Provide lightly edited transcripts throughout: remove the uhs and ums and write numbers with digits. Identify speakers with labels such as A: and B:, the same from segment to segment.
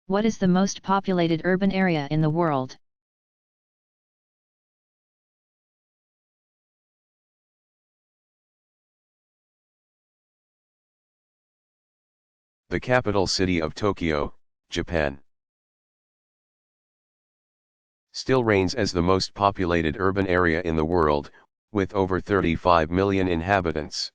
A: What is the most populated urban area in the world?
B: The capital city of Tokyo, Japan, still reigns as the most populated urban area in the world, with over 35 million inhabitants.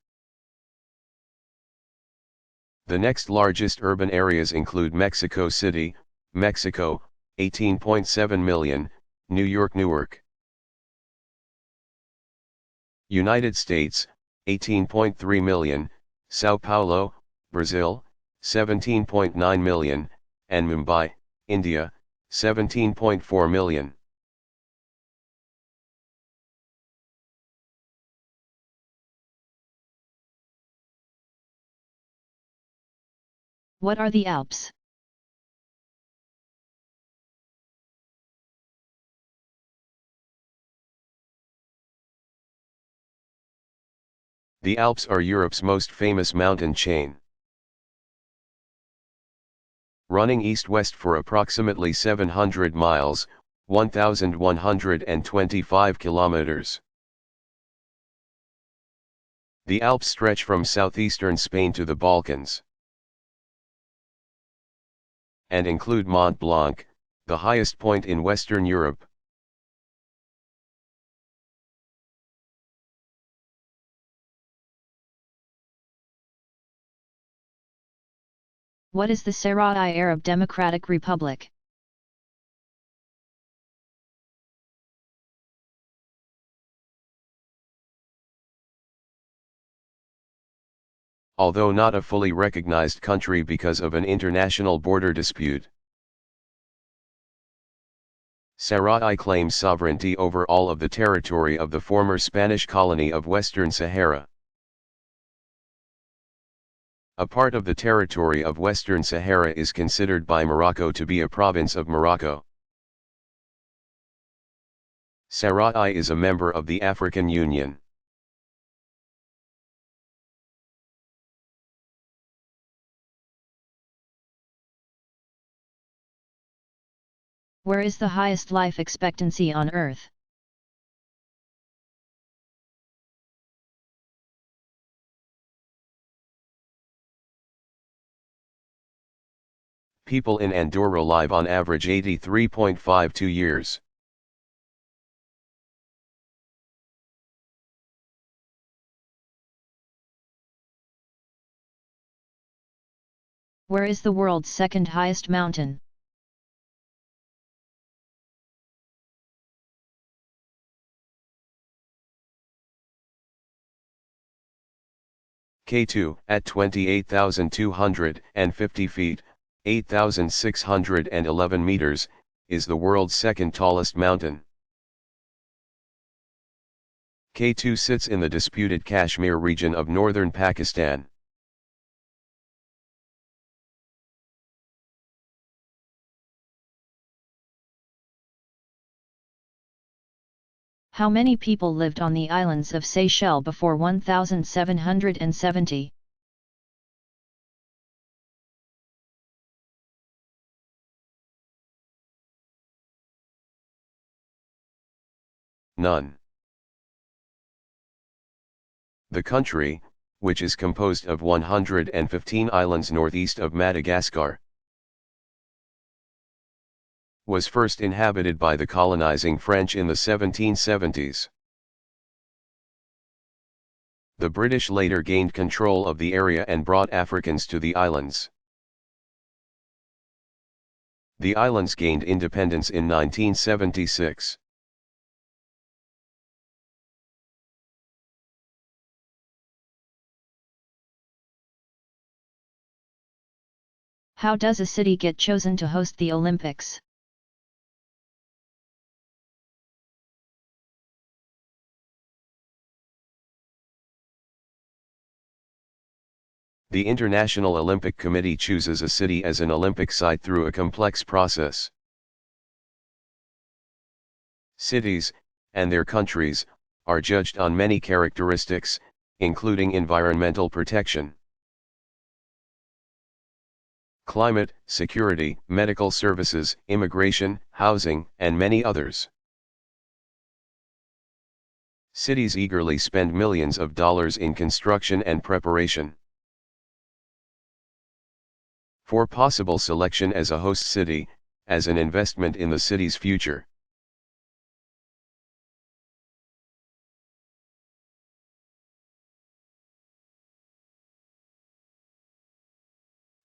B: The next largest urban areas include Mexico City, Mexico, 18.7 million, New York, Newark. United States, 18.3 million, Sao Paulo, Brazil, 17.9 million, and Mumbai, India, 17.4 million.
A: What are the Alps?
B: The Alps are Europe's most famous mountain chain. Running east-west for approximately 700 miles, 1,125 kilometers. The Alps stretch from southeastern Spain to the Balkans, and include Mont Blanc, the highest point in Western Europe.
A: What is the Sahrawi Arab Democratic Republic?
B: Although not a fully recognized country because of an international border dispute, Sahrawi claims sovereignty over all of the territory of the former Spanish colony of Western Sahara. A part of the territory of Western Sahara is considered by Morocco to be a province of Morocco. Sahrawi is a member of the African Union.
A: Where is the highest life expectancy on Earth?
B: People in Andorra live on average 83.52 years.
A: Where is the world's second highest mountain?
B: K2, at 28,250 feet, 8,611 meters, is the world's second tallest mountain. K2 sits in the disputed Kashmir region of northern Pakistan.
A: How many people lived on the islands of Seychelles before 1770?
B: None. The country, which is composed of 115 islands northeast of Madagascar, was first inhabited by the colonizing French in the 1770s. The British later gained control of the area and brought Africans to the islands. The islands gained independence in 1976.
A: How does a city get chosen to host the Olympics?
B: The International Olympic Committee chooses a city as an Olympic site through a complex process. Cities, and their countries, are judged on many characteristics, including environmental protection, climate, security, medical services, immigration, housing, and many others. Cities eagerly spend millions of dollars in construction and preparation for possible selection as a host city, as an investment in the city's future.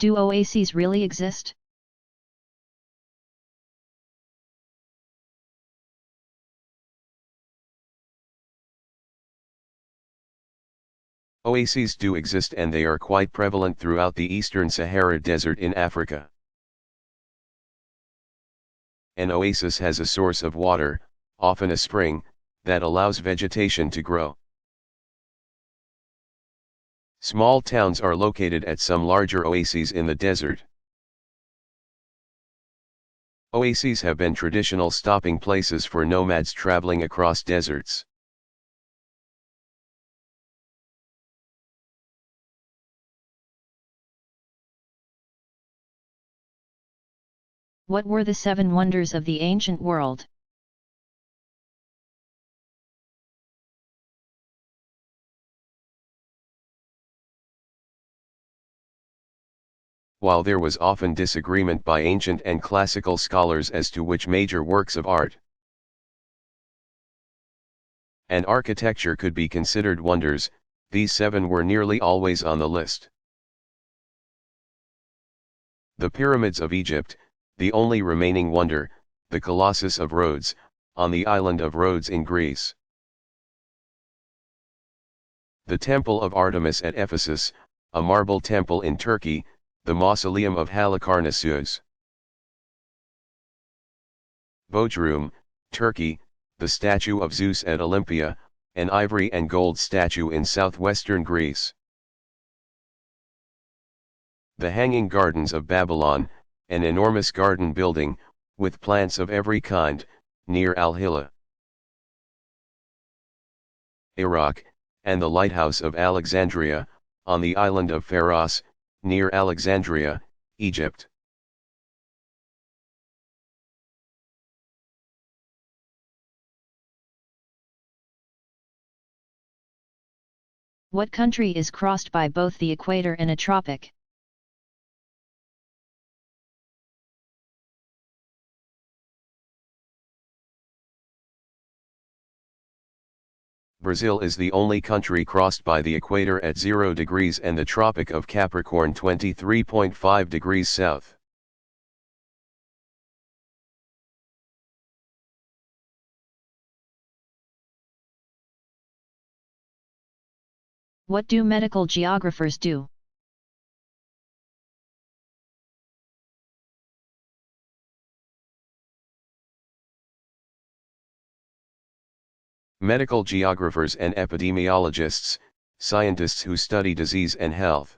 A: Do oases really exist?
B: Oases do exist, and they are quite prevalent throughout the Eastern Sahara Desert in Africa. An oasis has a source of water, often a spring, that allows vegetation to grow. Small towns are located at some larger oases in the desert. Oases have been traditional stopping places for nomads traveling across deserts.
A: What were the 7 wonders of the ancient world?
B: While there was often disagreement by ancient and classical scholars as to which major works of art and architecture could be considered wonders, these 7 were nearly always on the list. The pyramids of Egypt, the only remaining wonder, the Colossus of Rhodes, on the island of Rhodes in Greece. The Temple of Artemis at Ephesus, a marble temple in Turkey, the Mausoleum of Halicarnassus. Bodrum, Turkey, the statue of Zeus at Olympia, an ivory and gold statue in southwestern Greece. The Hanging Gardens of Babylon, an enormous garden building, with plants of every kind, near Al-Hilla, Iraq, and the Lighthouse of Alexandria, on the island of Pharos, near Alexandria, Egypt.
A: What country is crossed by both the equator and a tropic?
B: Brazil is the only country crossed by the equator at 0 degrees and the Tropic of Capricorn 23.5 degrees south.
A: What do medical geographers do?
B: Medical geographers and epidemiologists, scientists who study disease and health,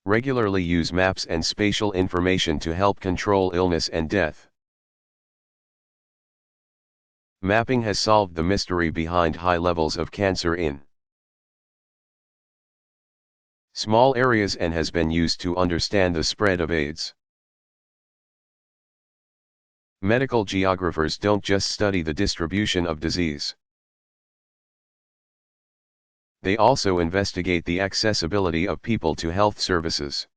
B: regularly use maps and spatial information to help control illness and death. Mapping has solved the mystery behind high levels of cancer in small areas and has been used to understand the spread of AIDS. Medical geographers don't just study the distribution of disease. They also investigate the accessibility of people to health services.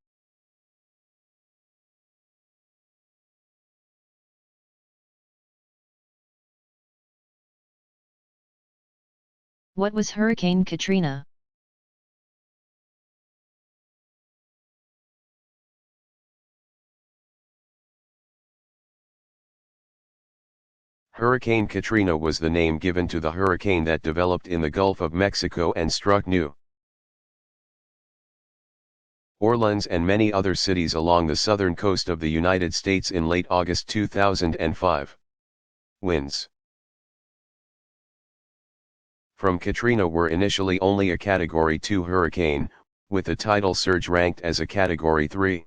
A: What was Hurricane Katrina?
B: Hurricane Katrina was the name given to the hurricane that developed in the Gulf of Mexico and struck New Orleans and many other cities along the southern coast of the United States in late August 2005. Winds from Katrina were initially only a Category 2 hurricane, with the tidal surge ranked as a Category 3.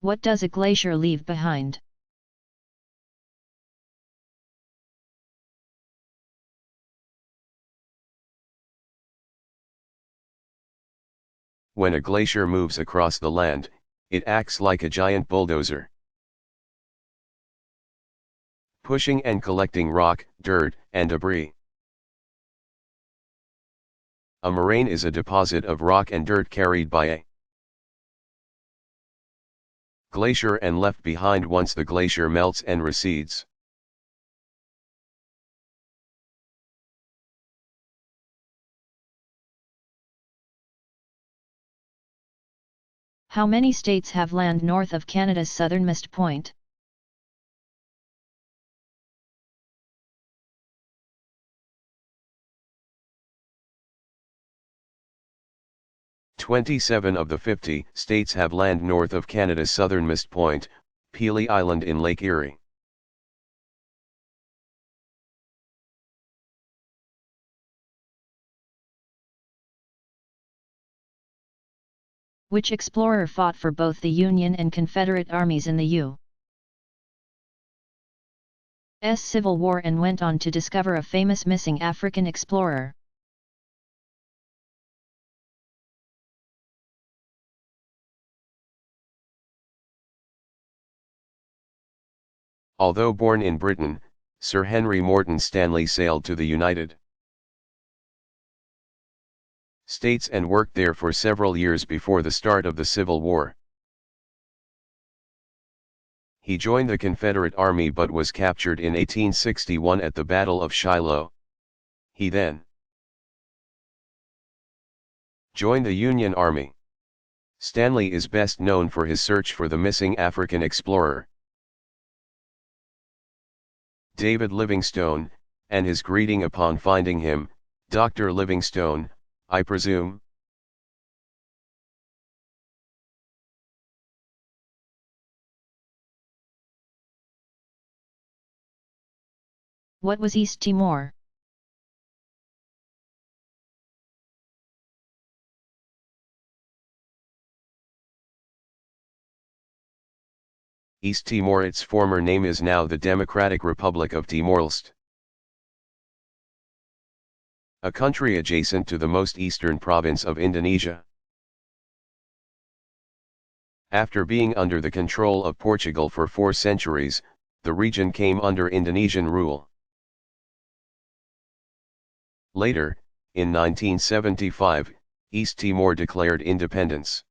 A: What does a glacier leave behind?
B: When a glacier moves across the land, it acts like a giant bulldozer, pushing and collecting rock, dirt, and debris. A moraine is a deposit of rock and dirt carried by a glacier and left behind once the glacier melts and recedes.
A: How many states have land north of Canada's southernmost point?
B: "27 of the 50 states have land north of Canada's southernmost point, Pelee Island in Lake Erie.
A: Which explorer fought for both the Union and Confederate armies in the U.S. Civil War and went on to discover a famous missing African explorer?
B: Although born in Britain, Sir Henry Morton Stanley sailed to the United States and worked there for several years before the start of the Civil War. He joined the Confederate Army but was captured in 1861 at the Battle of Shiloh. He then joined the Union Army. Stanley is best known for his search for the missing African explorer, David Livingstone, and his greeting upon finding him, "Dr. Livingstone, I presume?"
A: What was East Timor?
B: East Timor, its former name, is now the Democratic Republic of Timor-Leste, a country adjacent to the most eastern province of Indonesia. After being under the control of Portugal for 4 centuries, the region came under Indonesian rule. Later, in 1975, East Timor declared independence.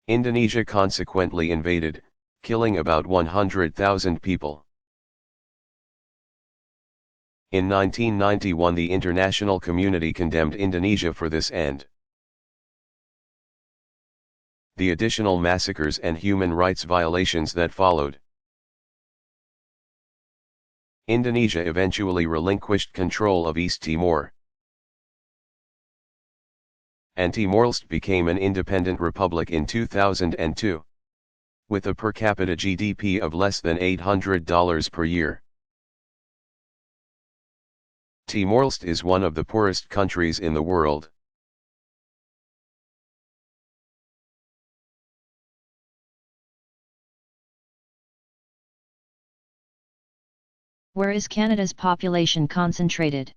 B: Indonesia consequently invaded, killing about 100,000 people. In 1991, the international community condemned Indonesia for this end. The additional massacres and human rights violations that followed. Indonesia eventually relinquished control of East Timor, and Timor-Leste became an independent republic in 2002. With a per capita GDP of less than $800 per year. Timor-Leste is one of the poorest countries in the world.
A: Where is Canada's population concentrated?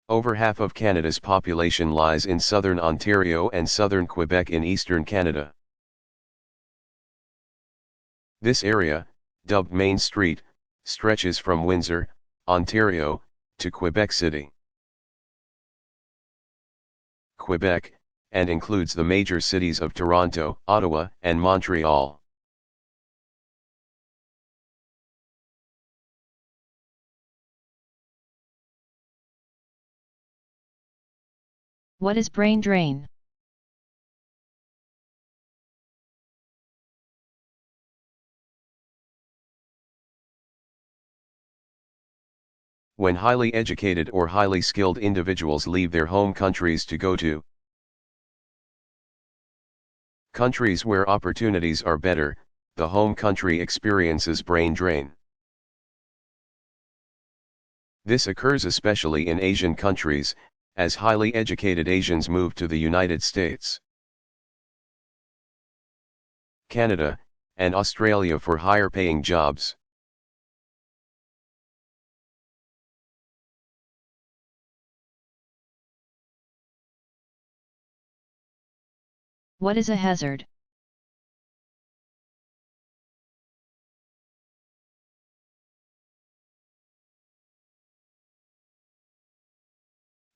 B: Over half of Canada's population lies in southern Ontario and southern Quebec in eastern Canada. This area, dubbed Main Street, stretches from Windsor, Ontario, to Quebec City, Quebec, and includes the major cities of Toronto, Ottawa, and Montreal.
A: What is brain drain?
B: When highly educated or highly skilled individuals leave their home countries to go to countries where opportunities are better, the home country experiences brain drain. This occurs especially in Asian countries, as highly educated Asians move to the United States, Canada, and Australia for higher paying jobs.
A: What is a hazard?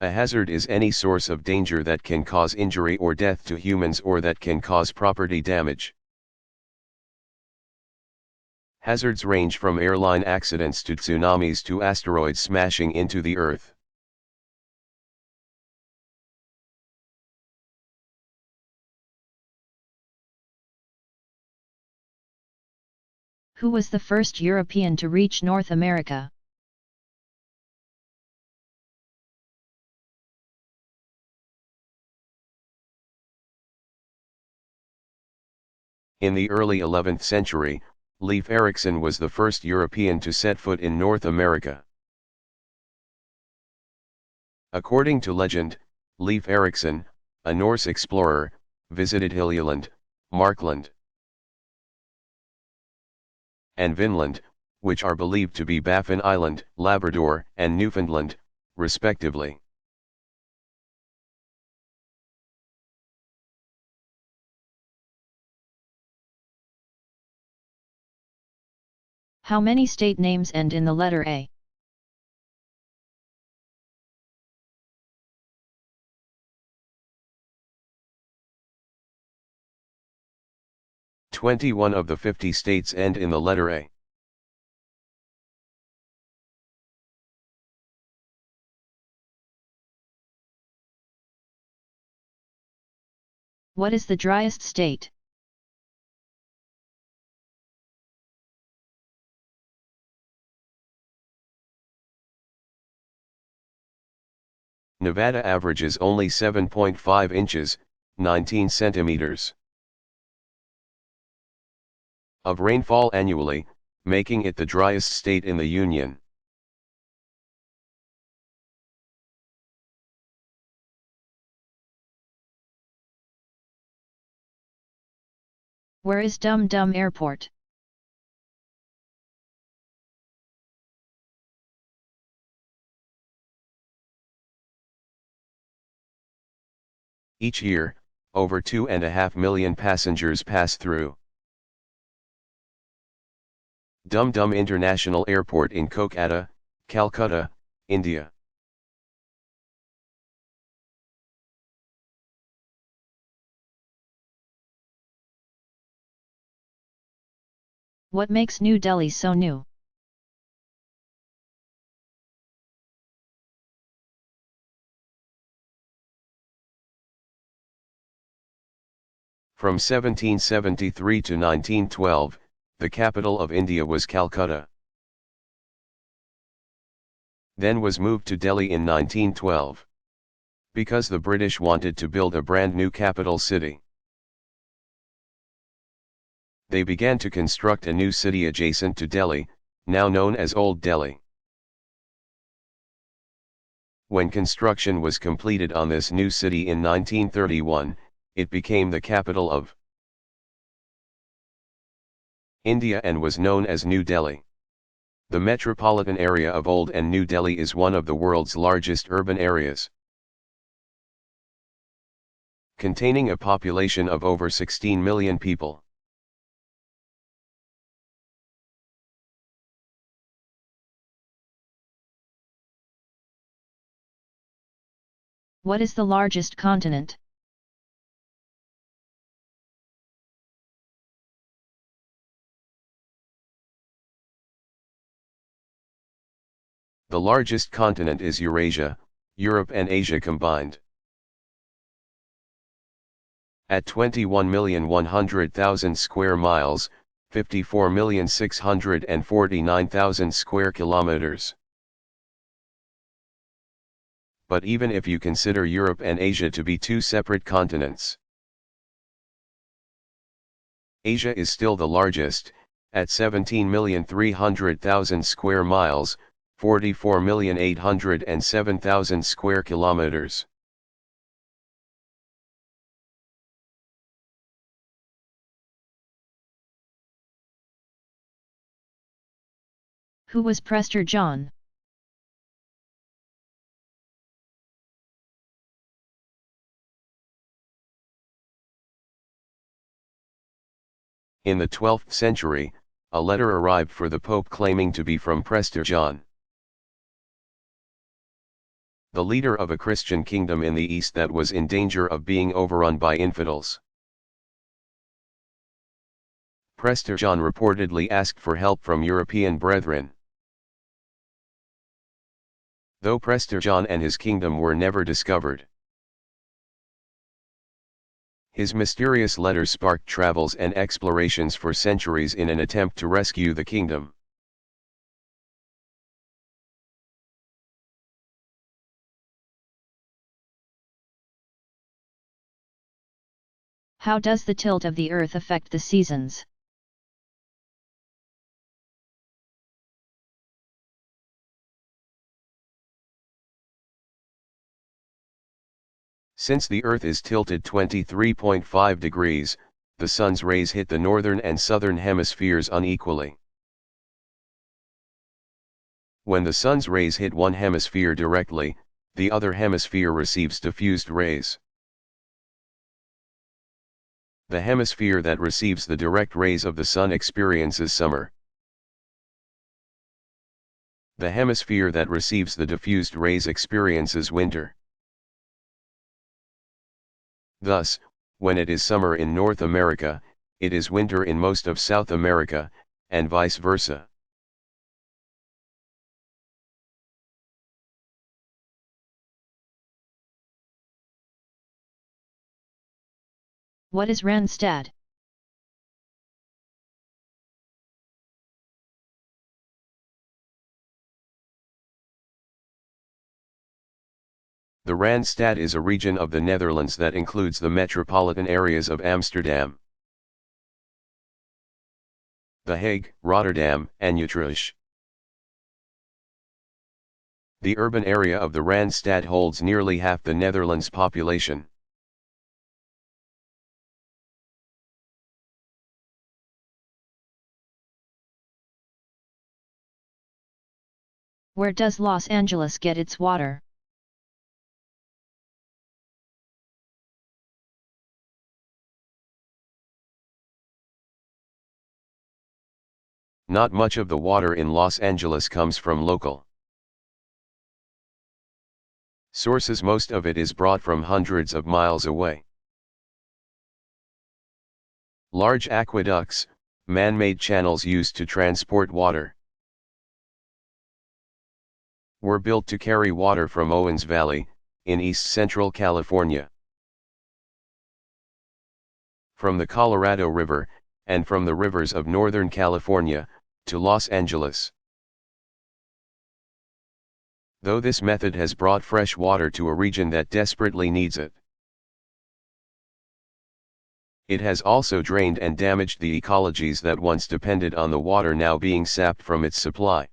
B: A hazard is any source of danger that can cause injury or death to humans or that can cause property damage. Hazards range from airline accidents to tsunamis to asteroids smashing into the Earth.
A: Who was the first European to reach North America?
B: In the early 11th century, Leif Erikson was the first European to set foot in North America. According to legend, Leif Erikson, a Norse explorer, visited Hiljeland, Markland, and Vinland, which are believed to be Baffin Island, Labrador, and Newfoundland, respectively.
A: How many state names end in the letter A?
B: "21 of the 50 states end in the letter A.
A: What is the driest state?
B: Nevada averages only 7.5 inches, 19 centimeters of rainfall annually, making it the driest state in the Union.
A: Where is Dum Dum Airport?
B: Each year, over 2.5 million passengers pass through Dum Dum International Airport in Kolkata, Calcutta, India.
A: What makes New Delhi so new?
B: From 1773 to 1912, the capital of India was Calcutta. Then was moved to Delhi in 1912. Because the British wanted to build a brand new capital city. They began to construct a new city adjacent to Delhi, now known as Old Delhi. When construction was completed on this new city in 1931, it became the capital of India and was known as New Delhi. The metropolitan area of Old and New Delhi is one of the world's largest urban areas, containing a population of over 16 million people.
A: What is the largest continent?
B: The largest continent is Eurasia, Europe and Asia combined. At 21,100,000 square miles, 54,649,000 square kilometers. But even if you consider Europe and Asia to be two separate continents, Asia is still the largest, at 17,300,000 square miles, 44,807,000 square kilometers.
A: Who was Prester John?
B: In the 12th century, a letter arrived for the Pope claiming to be from Prester John, the leader of a Christian kingdom in the East that was in danger of being overrun by infidels. Prester John reportedly asked for help from European brethren. Though Prester John and his kingdom were never discovered, his mysterious letter sparked travels and explorations for centuries in an attempt to rescue the kingdom.
A: How does the tilt of the Earth affect the seasons?
B: Since the Earth is tilted 23.5 degrees, the sun's rays hit the northern and southern hemispheres unequally. When the sun's rays hit one hemisphere directly, the other hemisphere receives diffused rays. The hemisphere that receives the direct rays of the sun experiences summer. The hemisphere that receives the diffused rays experiences winter. Thus, when it is summer in North America, it is winter in most of South America, and vice versa.
A: What is Randstad?
B: The Randstad is a region of the Netherlands that includes the metropolitan areas of Amsterdam, The Hague, Rotterdam, and Utrecht. The urban area of the Randstad holds nearly half the Netherlands' population.
A: Where does Los Angeles get its water?
B: Not much of the water in Los Angeles comes from local sources. Most of it is brought from hundreds of miles away. Large aqueducts, man-made channels used to transport water, were built to carry water from Owens Valley, in east-central California, from the Colorado River, and from the rivers of Northern California, to Los Angeles. Though this method has brought fresh water to a region that desperately needs it, it has also drained and damaged the ecologies that once depended on the water now being sapped from its supply.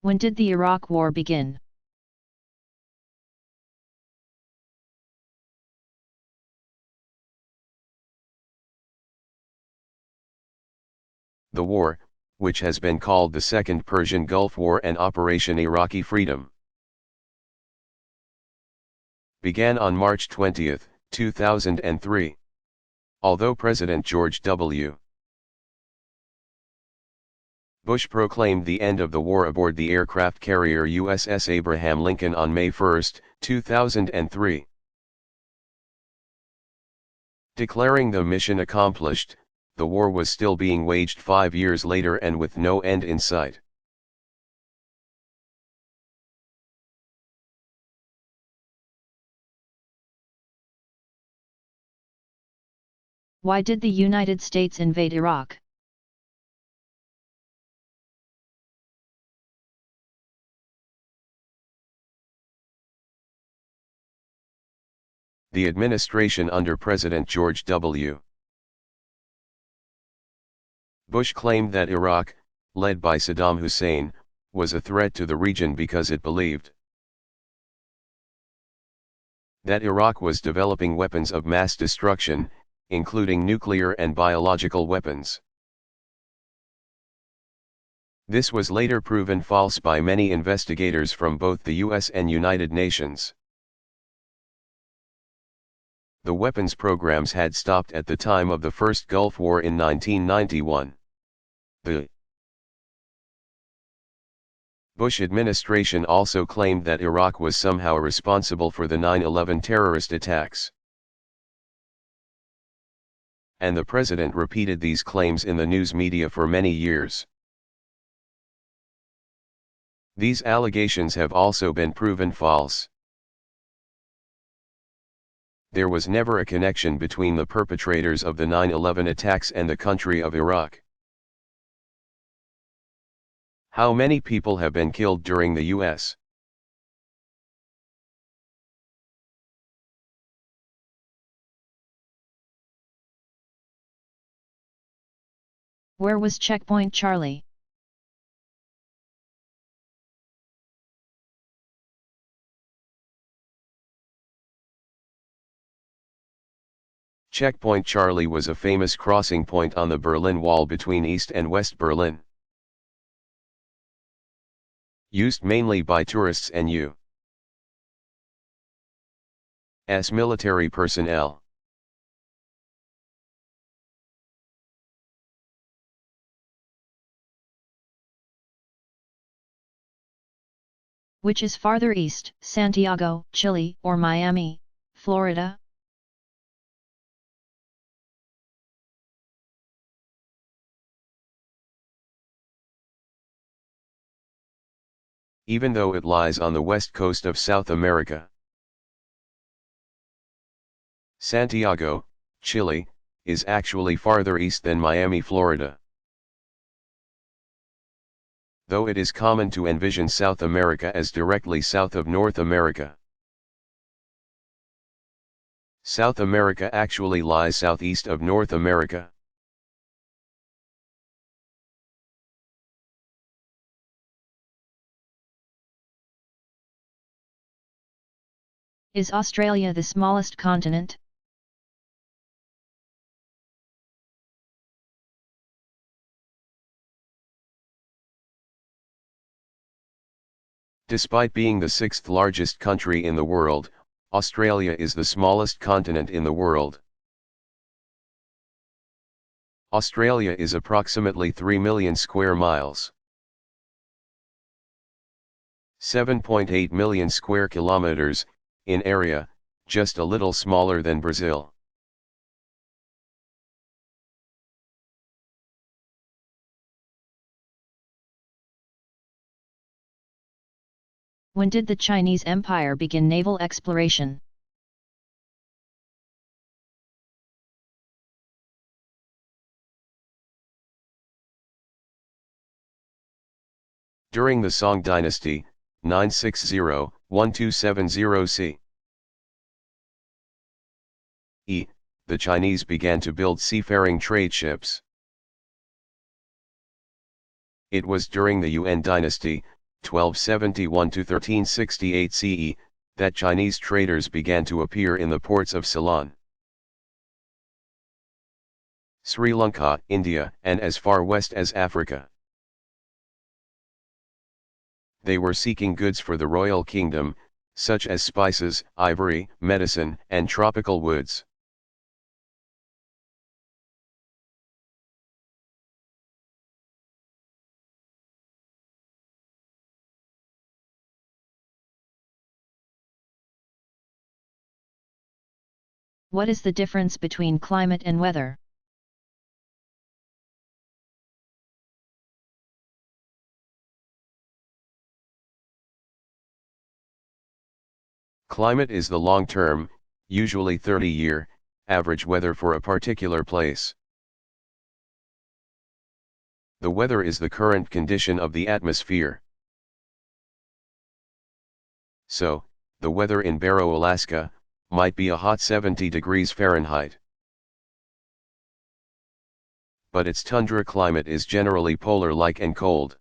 A: When did the Iraq War begin?
B: The war, which has been called the Second Persian Gulf War and Operation Iraqi Freedom, began on March 20, 2003. Although President George W. Bush proclaimed the end of the war aboard the aircraft carrier USS Abraham Lincoln on May 1, 2003. Declaring the mission accomplished, the war was still being waged 5 years later and with no end in sight.
A: Why did the United States invade Iraq?
B: The administration under President George W. Bush claimed that Iraq, led by Saddam Hussein, was a threat to the region because it believed that Iraq was developing weapons of mass destruction, including nuclear and biological weapons. This was later proven false by many investigators from both the US and United Nations. The weapons programs had stopped at the time of the First Gulf War in 1991. The Bush administration also claimed that Iraq was somehow responsible for the 9/11 terrorist attacks. And the president repeated these claims in the news media for many years. These allegations have also been proven false. There was never a connection between the perpetrators of the 9/11 attacks and the country of Iraq. How many people have been killed during the U.S.?
A: Where was Checkpoint Charlie?
B: Checkpoint Charlie was a famous crossing point on the Berlin Wall between East and West Berlin. Used mainly by tourists and U.S. military personnel.
A: Which is farther east, Santiago, Chile, or Miami, Florida?
B: Even though it lies on the west coast of South America. Santiago, Chile, is actually farther east than Miami, Florida. Though it is common to envision South America as directly south of North America. South America actually lies southeast of North America.
A: Is Australia the smallest continent?
B: Despite being the sixth largest country in the world, Australia is the smallest continent in the world. Australia is approximately 3 million square miles. 7.8 million square kilometers, in area, just a little smaller than Brazil.
A: When did the Chinese Empire begin naval exploration?
B: During the Song Dynasty, 960-1270 c. The Chinese began to build seafaring trade ships. It was during the Yuan Dynasty, 1271-1368 CE, that Chinese traders began to appear in the ports of Ceylon, Sri Lanka, India, and as far west as Africa. They were seeking goods for the royal kingdom, such as spices, ivory, medicine, and tropical woods.
A: What is the difference between climate and weather?
B: Climate is the long-term, usually 30-year, average weather for a particular place. The weather is the current condition of the atmosphere. So, the weather in Barrow, Alaska, might be a hot 70 degrees Fahrenheit. But its tundra climate is generally polar-like and cold.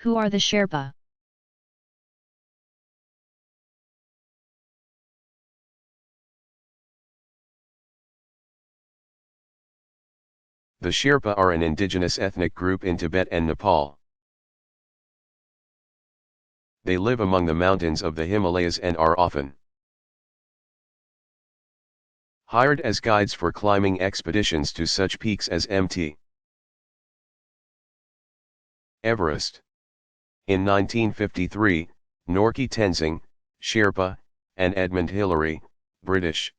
A: Who are the Sherpa?
B: The Sherpa are an indigenous ethnic group in Tibet and Nepal. They live among the mountains of the Himalayas and are often hired as guides for climbing expeditions to such peaks as Mt. Everest. In 1953, Norkie Tenzing, Sherpa, and Edmund Hillary, British,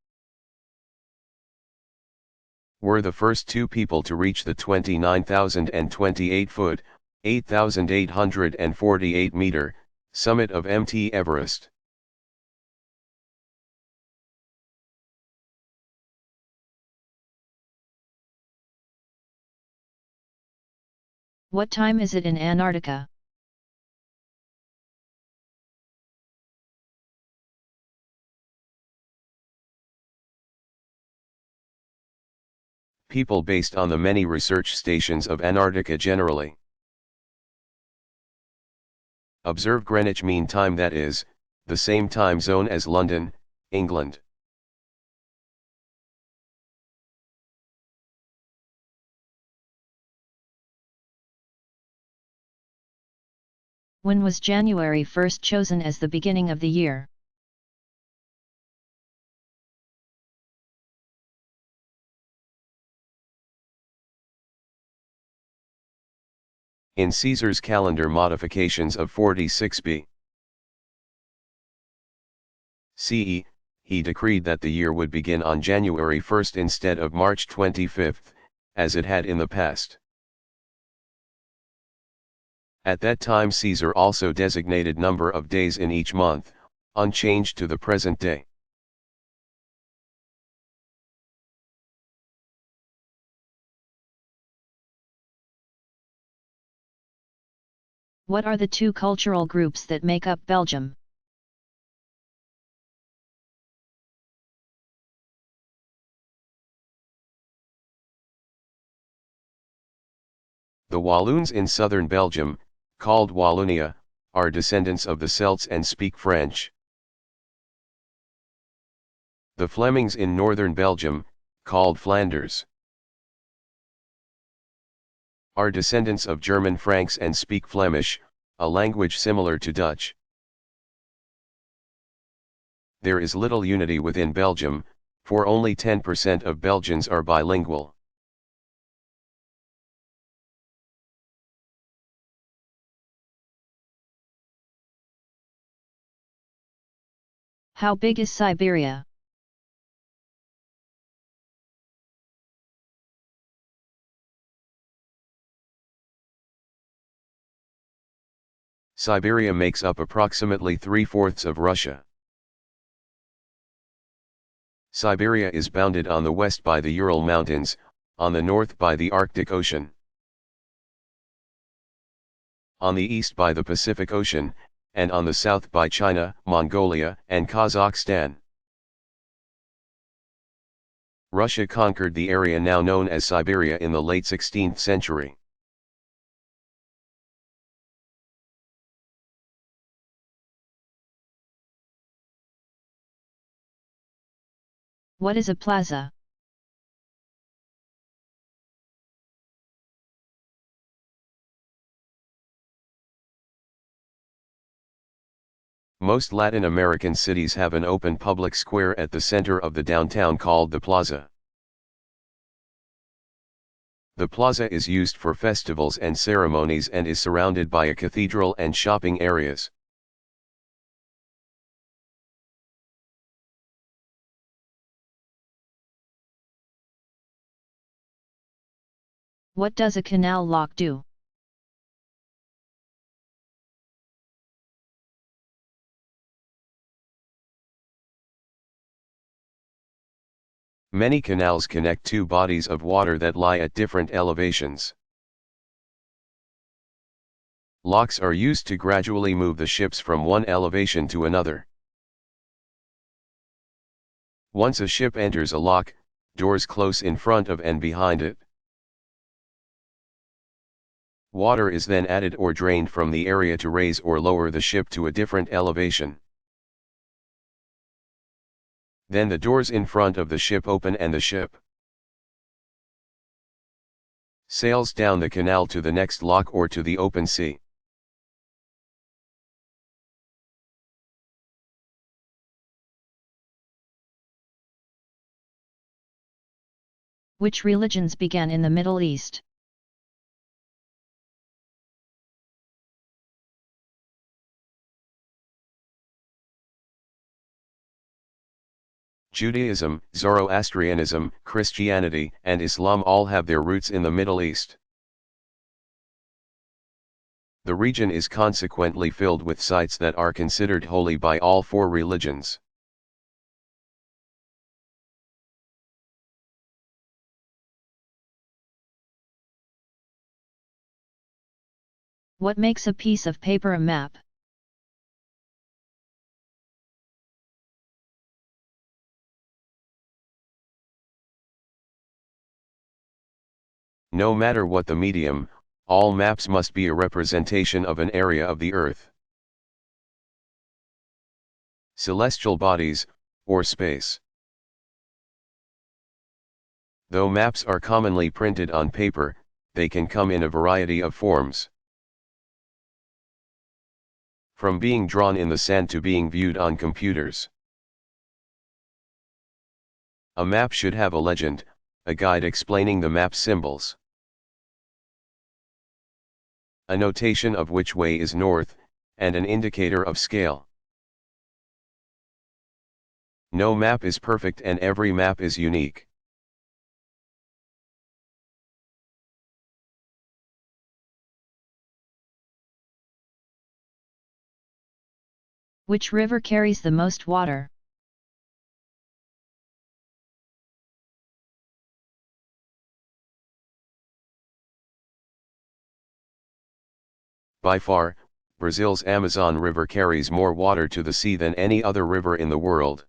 B: were the first two people to reach the 29,028-foot, 8,848-meter, summit of Mt. Everest.
A: What time is it in Antarctica?
B: People based on the many research stations of Antarctica generally observe Greenwich Mean Time, that is, the same time zone as London, England.
A: When was January 1st chosen as the beginning of the year?
B: In Caesar's calendar modifications of 46 CE, he decreed that the year would begin on January 1st instead of March 25th, as it had in the past. At that time Caesar also designated number of days in each month, unchanged to the present day.
A: What are the two cultural groups that make up Belgium?
B: The Walloons in southern Belgium, called Wallonia, are descendants of the Celts and speak French. The Flemings in northern Belgium, called Flanders, are descendants of German Franks and speak Flemish, a language similar to Dutch. There is little unity within Belgium, for only 10% of Belgians are bilingual.
A: How big is Siberia?
B: Siberia makes up approximately 3/4 of Russia. Siberia is bounded on the west by the Ural Mountains, on the north by the Arctic Ocean, on the east by the Pacific Ocean, and on the south by China, Mongolia, and Kazakhstan. Russia conquered the area now known as Siberia in the late 16th century.
A: What is a plaza?
B: Most Latin American cities have an open public square at the center of the downtown called the plaza. The plaza is used for festivals and ceremonies and is surrounded by a cathedral and shopping areas.
A: What does a canal lock do?
B: Many canals connect two bodies of water that lie at different elevations. Locks are used to gradually move the ships from one elevation to another. Once a ship enters a lock, doors close in front of and behind it. Water is then added or drained from the area to raise or lower the ship to a different elevation. Then the doors in front of the ship open and the ship sails down the canal to the next lock or to the open sea.
A: Which religions began in the Middle East?
B: Judaism, Zoroastrianism, Christianity, and Islam all have their roots in the Middle East. The region is consequently filled with sites that are considered holy by all four religions.
A: What makes a piece of paper a map?
B: No matter what the medium, all maps must be a representation of an area of the Earth. Celestial bodies, or space. Though maps are commonly printed on paper, they can come in a variety of forms. From being drawn in the sand to being viewed on computers. A map should have a legend, a guide explaining the map symbols, a notation of which way is north, and an indicator of scale. No map is perfect and every map is unique.
A: Which river carries the most water?
B: By far, Brazil's Amazon River carries more water to the sea than any other river in the world.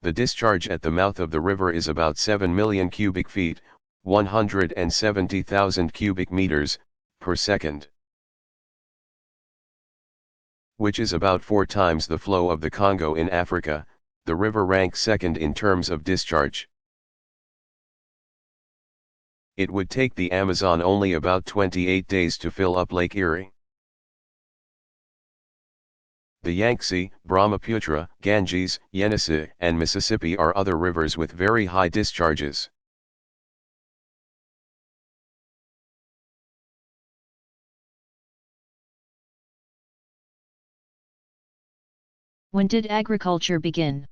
B: The discharge at the mouth of the river is about 7 million cubic feet, 170,000 cubic meters, per second. Which is about 4 times the flow of the Congo in Africa. The river ranks second in terms of discharge. It would take the Amazon only about 28 days to fill up Lake Erie. The Yangtze, Brahmaputra, Ganges, Yenisei, and Mississippi are other rivers with very high discharges.
A: When did agriculture begin?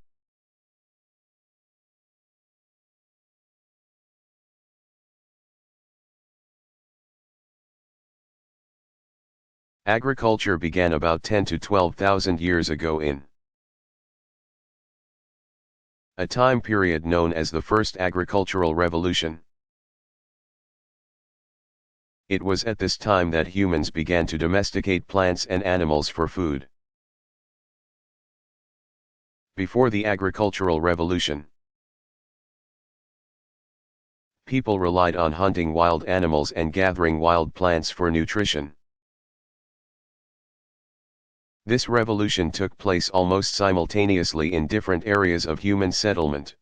B: Agriculture began about 10 to 12,000 years ago in a time period known as the First Agricultural Revolution. It was at this time that humans began to domesticate plants and animals for food. Before the Agricultural Revolution, people relied on hunting wild animals and gathering wild plants for nutrition. This revolution took place almost simultaneously in different areas of human settlement.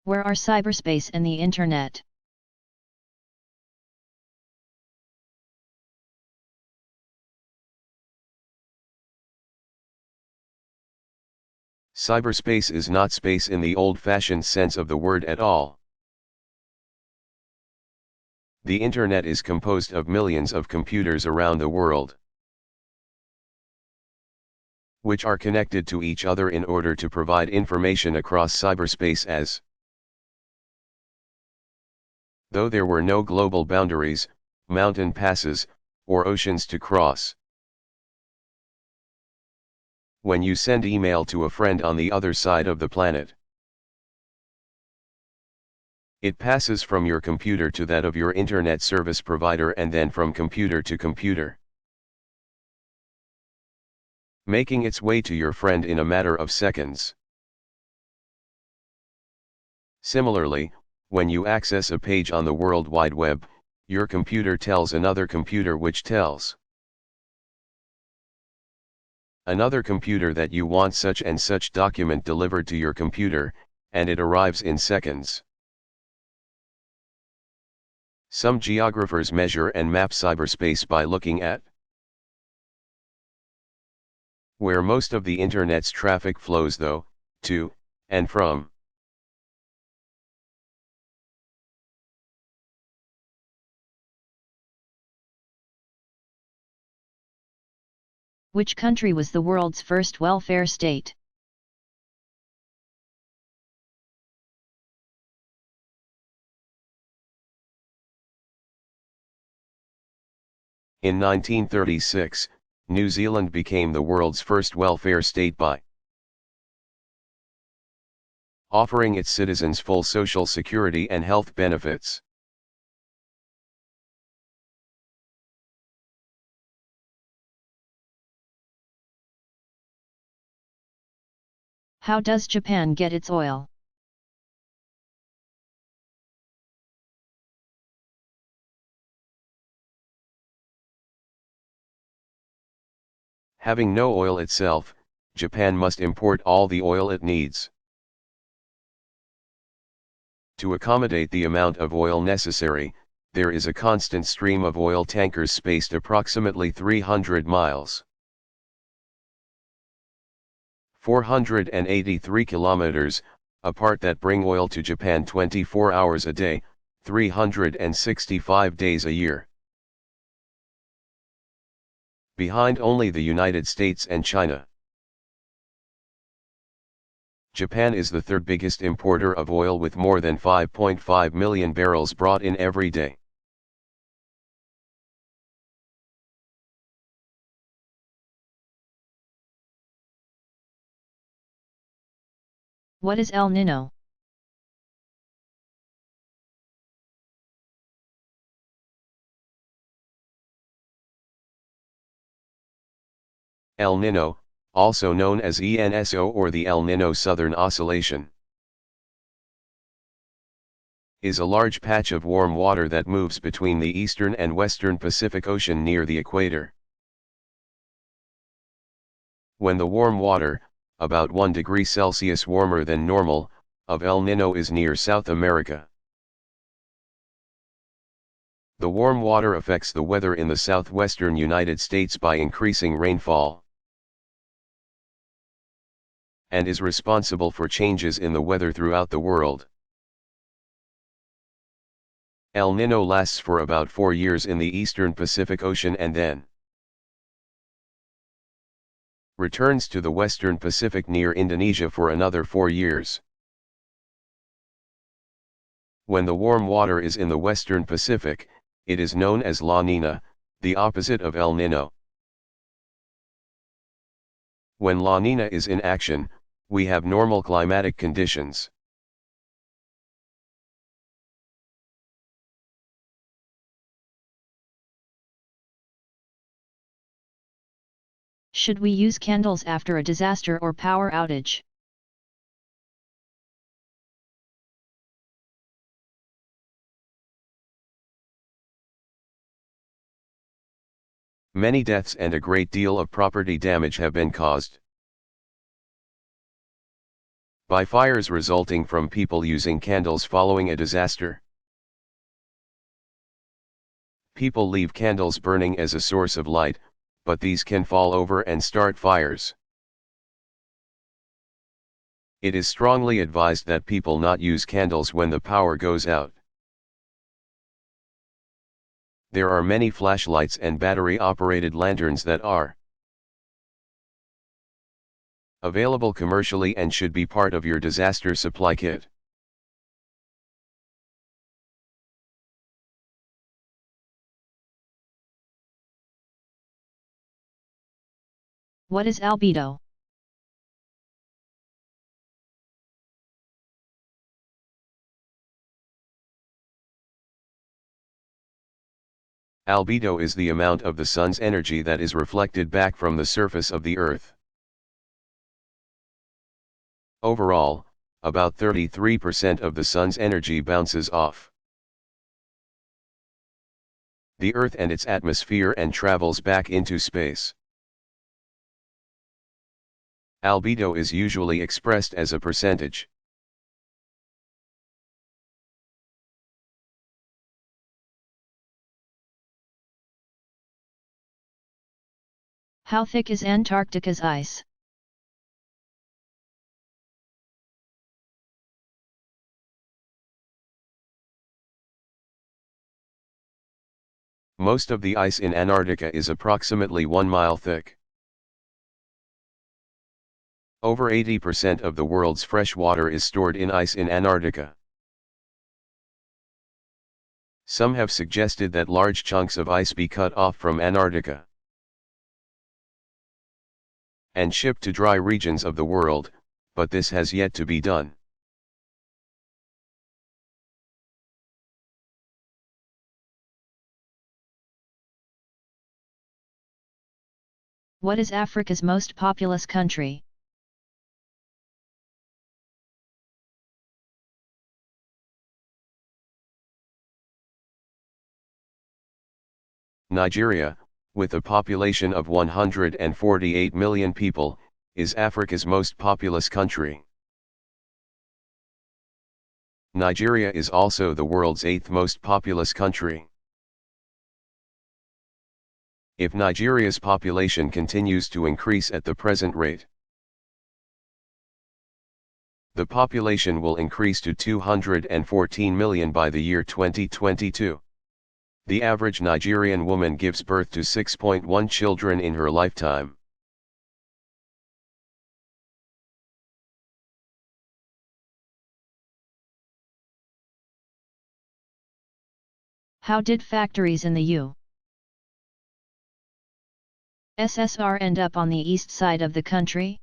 A: Where are cyberspace and the Internet?
B: Cyberspace is not space in the old-fashioned sense of the word at all. The Internet is composed of millions of computers around the world, which are connected to each other in order to provide information across cyberspace as though there were no global boundaries, mountain passes, or oceans to cross. When you send email to a friend on the other side of the planet, it passes from your computer to that of your internet service provider and then from computer to computer. making its way to your friend in a matter of seconds. Similarly, when you access a page on the World Wide Web, your computer tells another computer which tells another computer that you want such and such document delivered to your computer, and it arrives in seconds. Some geographers measure and map cyberspace by looking at where most of the Internet's traffic flows, though, to and from.
A: Which country was the world's first welfare state?
B: In 1936, New Zealand became the world's first welfare state by offering its citizens full social security and health benefits.
A: How does Japan get its oil?
B: Having no oil itself, Japan must import all the oil it needs. To accommodate the amount of oil necessary, there is a constant stream of oil tankers spaced approximately 300 miles. 483 kilometers, apart that bring oil to Japan 24 hours a day, 365 days a year. Behind only the United States and China. Japan is the third biggest importer of oil with more than 5.5 million barrels brought in every day.
A: What is El Niño?
B: El Niño, also known as ENSO or the El Niño Southern Oscillation, is a large patch of warm water that moves between the eastern and western Pacific Ocean near the equator. When the warm water, about 1 degree Celsius warmer than normal, of El Niño is near South America. The warm water affects the weather in the southwestern United States by increasing rainfall, and is responsible for changes in the weather throughout the world. El Niño lasts for about 4 years in the eastern Pacific Ocean and then returns to the western Pacific near Indonesia for another 4 years. When the warm water is in the western Pacific, it is known as La Niña, the opposite of El Niño. When La Niña is in action, we have normal climatic conditions.
A: Should we use candles after a disaster or power outage?
B: Many deaths and a great deal of property damage have been caused by fires resulting from people using candles following a disaster. People leave candles burning as a source of light, but these can fall over and start fires. It is strongly advised that people not use candles when the power goes out. There are many flashlights and battery-operated lanterns that are available commercially and should be part of your disaster supply kit.
A: What is albedo?
B: Albedo is the amount of the sun's energy that is reflected back from the surface of the Earth. Overall, about 33% of the Sun's energy bounces off the Earth and its atmosphere and travels back into space. Albedo is usually expressed as a percentage.
A: How thick is Antarctica's ice?
B: Most of the ice in Antarctica is approximately 1 mile thick. Over 80% of the world's fresh water is stored in ice in Antarctica. Some have suggested that large chunks of ice be cut off from Antarctica and shipped to dry regions of the world, but this has yet to be done.
A: What is Africa's most populous country?
B: Nigeria, with a population of 148 million people, is Africa's most populous country. Nigeria is also the world's 8th most populous country. If Nigeria's population continues to increase at the present rate, the population will increase to 214 million by the year 2022. The average Nigerian woman gives birth to 6.1 children in her lifetime.
A: How did factories in the USSR end up on the east side of the country?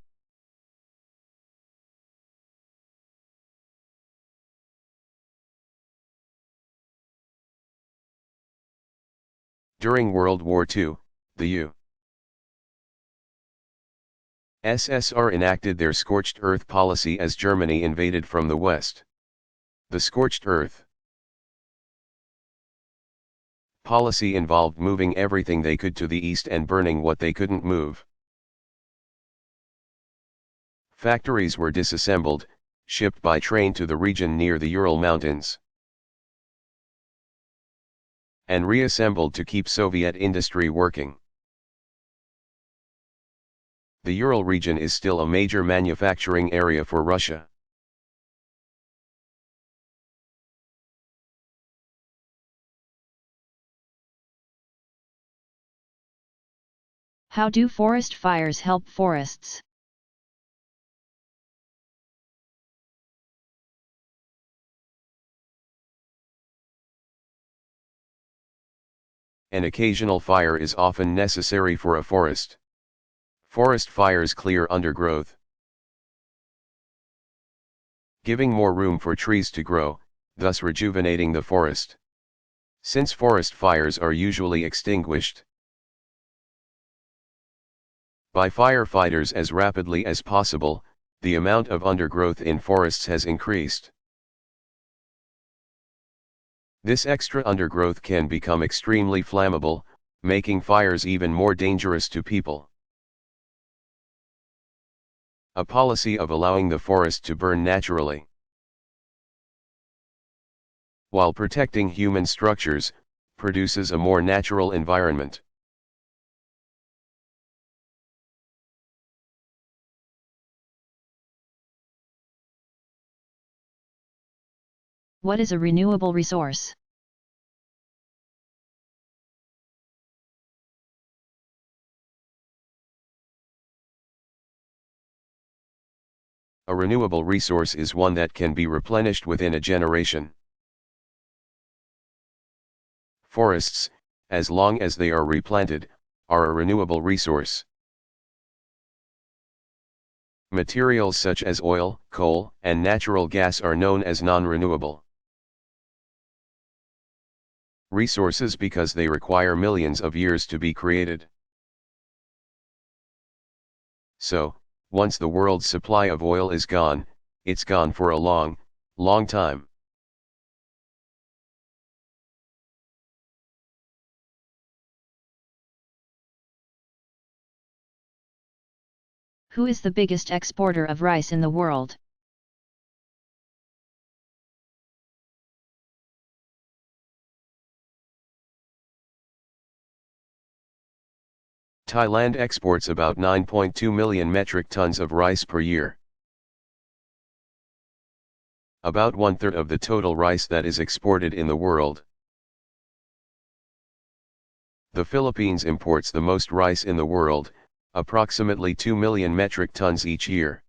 B: During World War II, the USSR enacted their scorched earth policy as Germany invaded from the west. The scorched earth policy involved moving everything they could to the east and burning what they couldn't move. Factories were disassembled, shipped by train to the region near the Ural Mountains, and reassembled to keep Soviet industry working. The Ural region is still a major manufacturing area for Russia.
A: How do forest fires help forests?
B: An occasional fire is often necessary for a forest. Forest fires clear undergrowth, giving more room for trees to grow, thus rejuvenating the forest. Since forest fires are usually extinguished by firefighters as rapidly as possible, the amount of undergrowth in forests has increased. This extra undergrowth can become extremely flammable, making fires even more dangerous to people. A policy of allowing the forest to burn naturally while protecting human structures produces a more natural environment.
A: What is a renewable resource?
B: A renewable resource is one that can be replenished within a generation. Forests, as long as they are replanted, are a renewable resource. Materials such as oil, coal, and natural gas are known as non-renewable resources because they require millions of years to be created. So, once the world's supply of oil is gone, it's gone for a long, long time.
A: Who is the biggest exporter of rice in the world?
B: Thailand exports about 9.2 million metric tons of rice per year. About one-third of the total rice that is exported in the world. The Philippines imports the most rice in the world, approximately 2 million metric tons each year.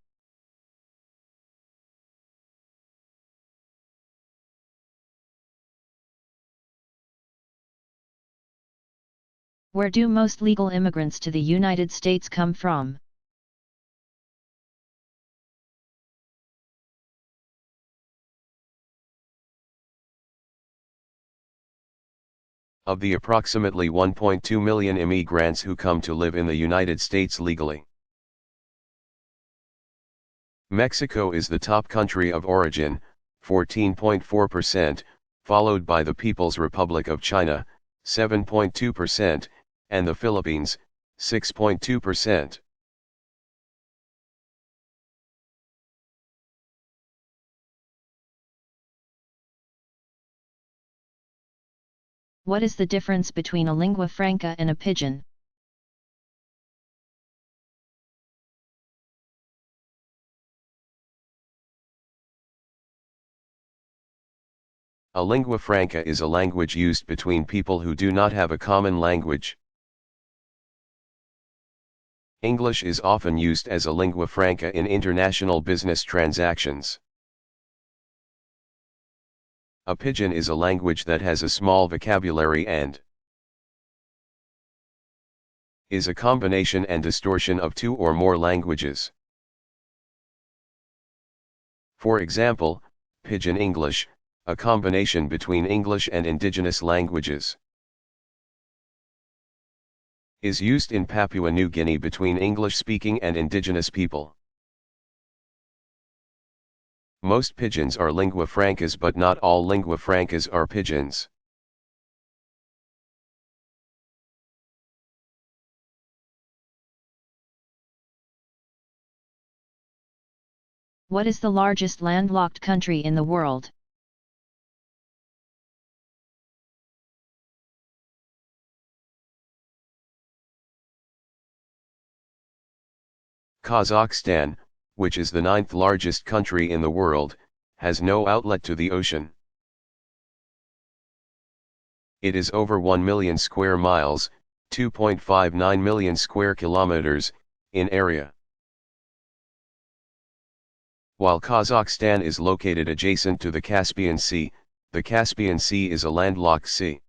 A: Where do most legal immigrants to the United States come from?
B: Of the approximately 1.2 million immigrants who come to live in the United States legally, Mexico is the top country of origin, 14.4%, followed by the People's Republic of China, 7.2%, and the Philippines, 6.2%.
A: What is the difference between a lingua franca and a pidgin?
B: A lingua franca is a language used between people who do not have a common language. English is often used as a lingua franca in international business transactions. A pidgin is a language that has a small vocabulary and is a combination and distortion of two or more languages. For example, Pidgin English, a combination between English and indigenous languages, is used in Papua New Guinea between English-speaking and indigenous people. Most pidgins are lingua francas, but not all lingua francas are pidgins.
A: What is the largest landlocked country in the world?
B: Kazakhstan, which is the 9th largest country in the world, has no outlet to the ocean. It is over 1 million square miles, 2.59 million square kilometers, in area. While Kazakhstan is located adjacent to the Caspian Sea is a landlocked sea.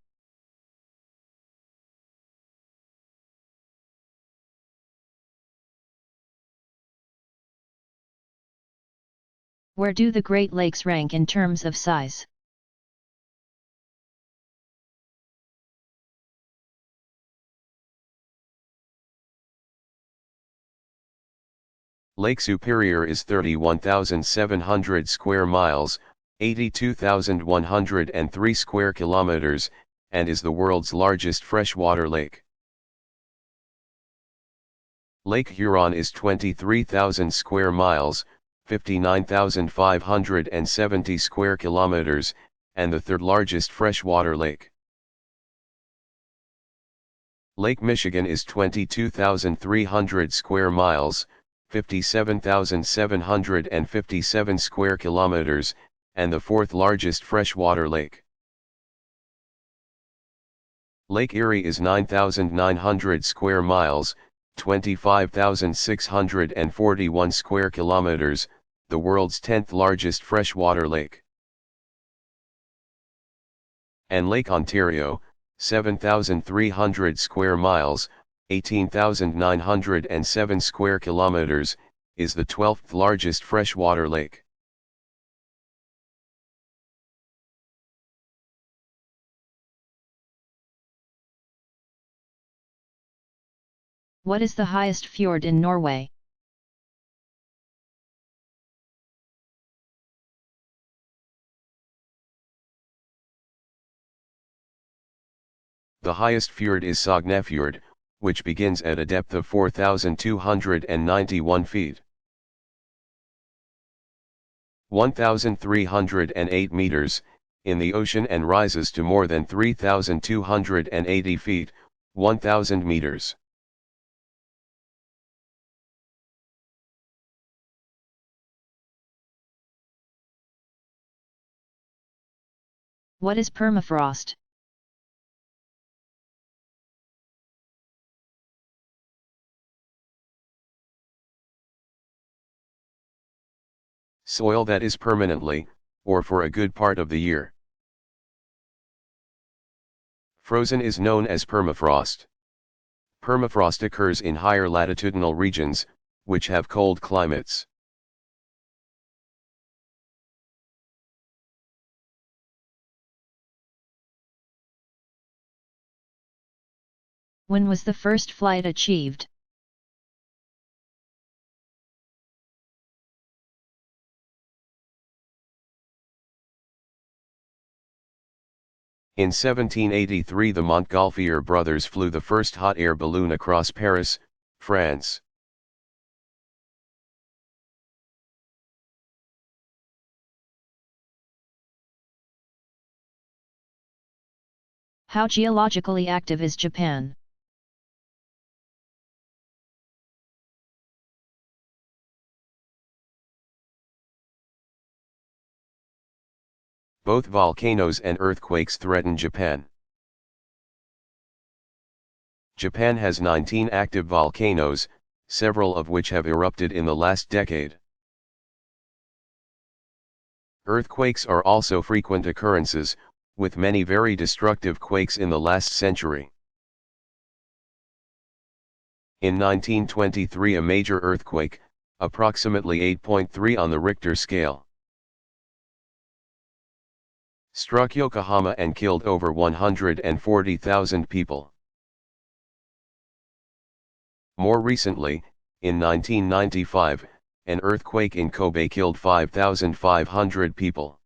A: Where do the Great Lakes rank in terms of size?
B: Lake Superior is 31,700 square miles, 82,103 square kilometers, and is the world's largest freshwater lake. Lake Huron is 23,000 square miles, 59,570 square kilometers, and the third largest freshwater lake. Lake Michigan is 22,300 square miles, 57,757 square kilometers, and the fourth largest freshwater lake. Lake Erie is 9,900 square miles, 25,641 square kilometers, the world's 10th largest freshwater lake. And Lake Ontario, 7,300 square miles, 18,907 square kilometers, is the 12th largest freshwater lake.
A: What is the highest fjord in Norway?
B: The highest fjord is Sognefjord, which begins at a depth of 4,291 feet. 1,308 meters, in the ocean and rises to more than 3,280 feet, 1,000 meters.
A: What is permafrost?
B: Soil that is permanently, or for a good part of the year, frozen is known as permafrost. Permafrost occurs in higher latitudinal regions, which have cold climates.
A: When was the first flight achieved?
B: In 1783 the Montgolfier brothers flew the first hot air balloon across Paris, France.
A: How geologically active is Japan?
B: Both volcanoes and earthquakes threaten Japan. Japan has 19 active volcanoes, several of which have erupted in the last decade. Earthquakes are also frequent occurrences, with many very destructive quakes in the last century. In 1923 a major earthquake, approximately 8.3 on the Richter scale, struck Yokohama and killed over 140,000 people. More recently, in 1995, an earthquake in Kobe killed 5,500 people.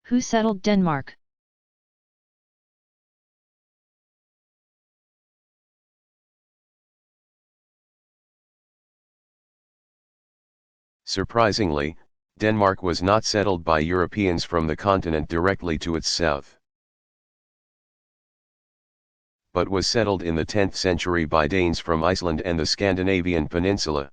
A: Who settled Denmark?
B: Surprisingly, Denmark was not settled by Europeans from the continent directly to its south, but was settled in the 10th century by Danes from Iceland and the Scandinavian peninsula.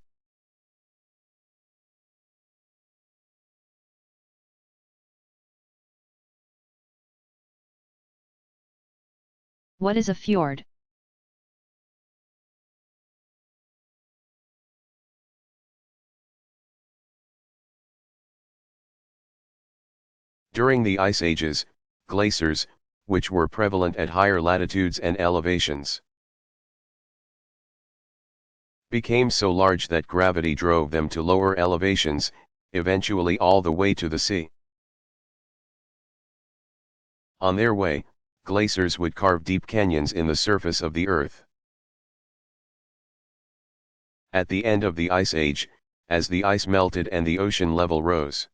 A: What is a fjord?
B: During the Ice Ages, glaciers, which were prevalent at higher latitudes and elevations, became so large that gravity drove them to lower elevations, eventually all the way to the sea. On their way, glaciers would carve deep canyons in the surface of the earth. At the end of the Ice Age, as the ice melted and the ocean level rose,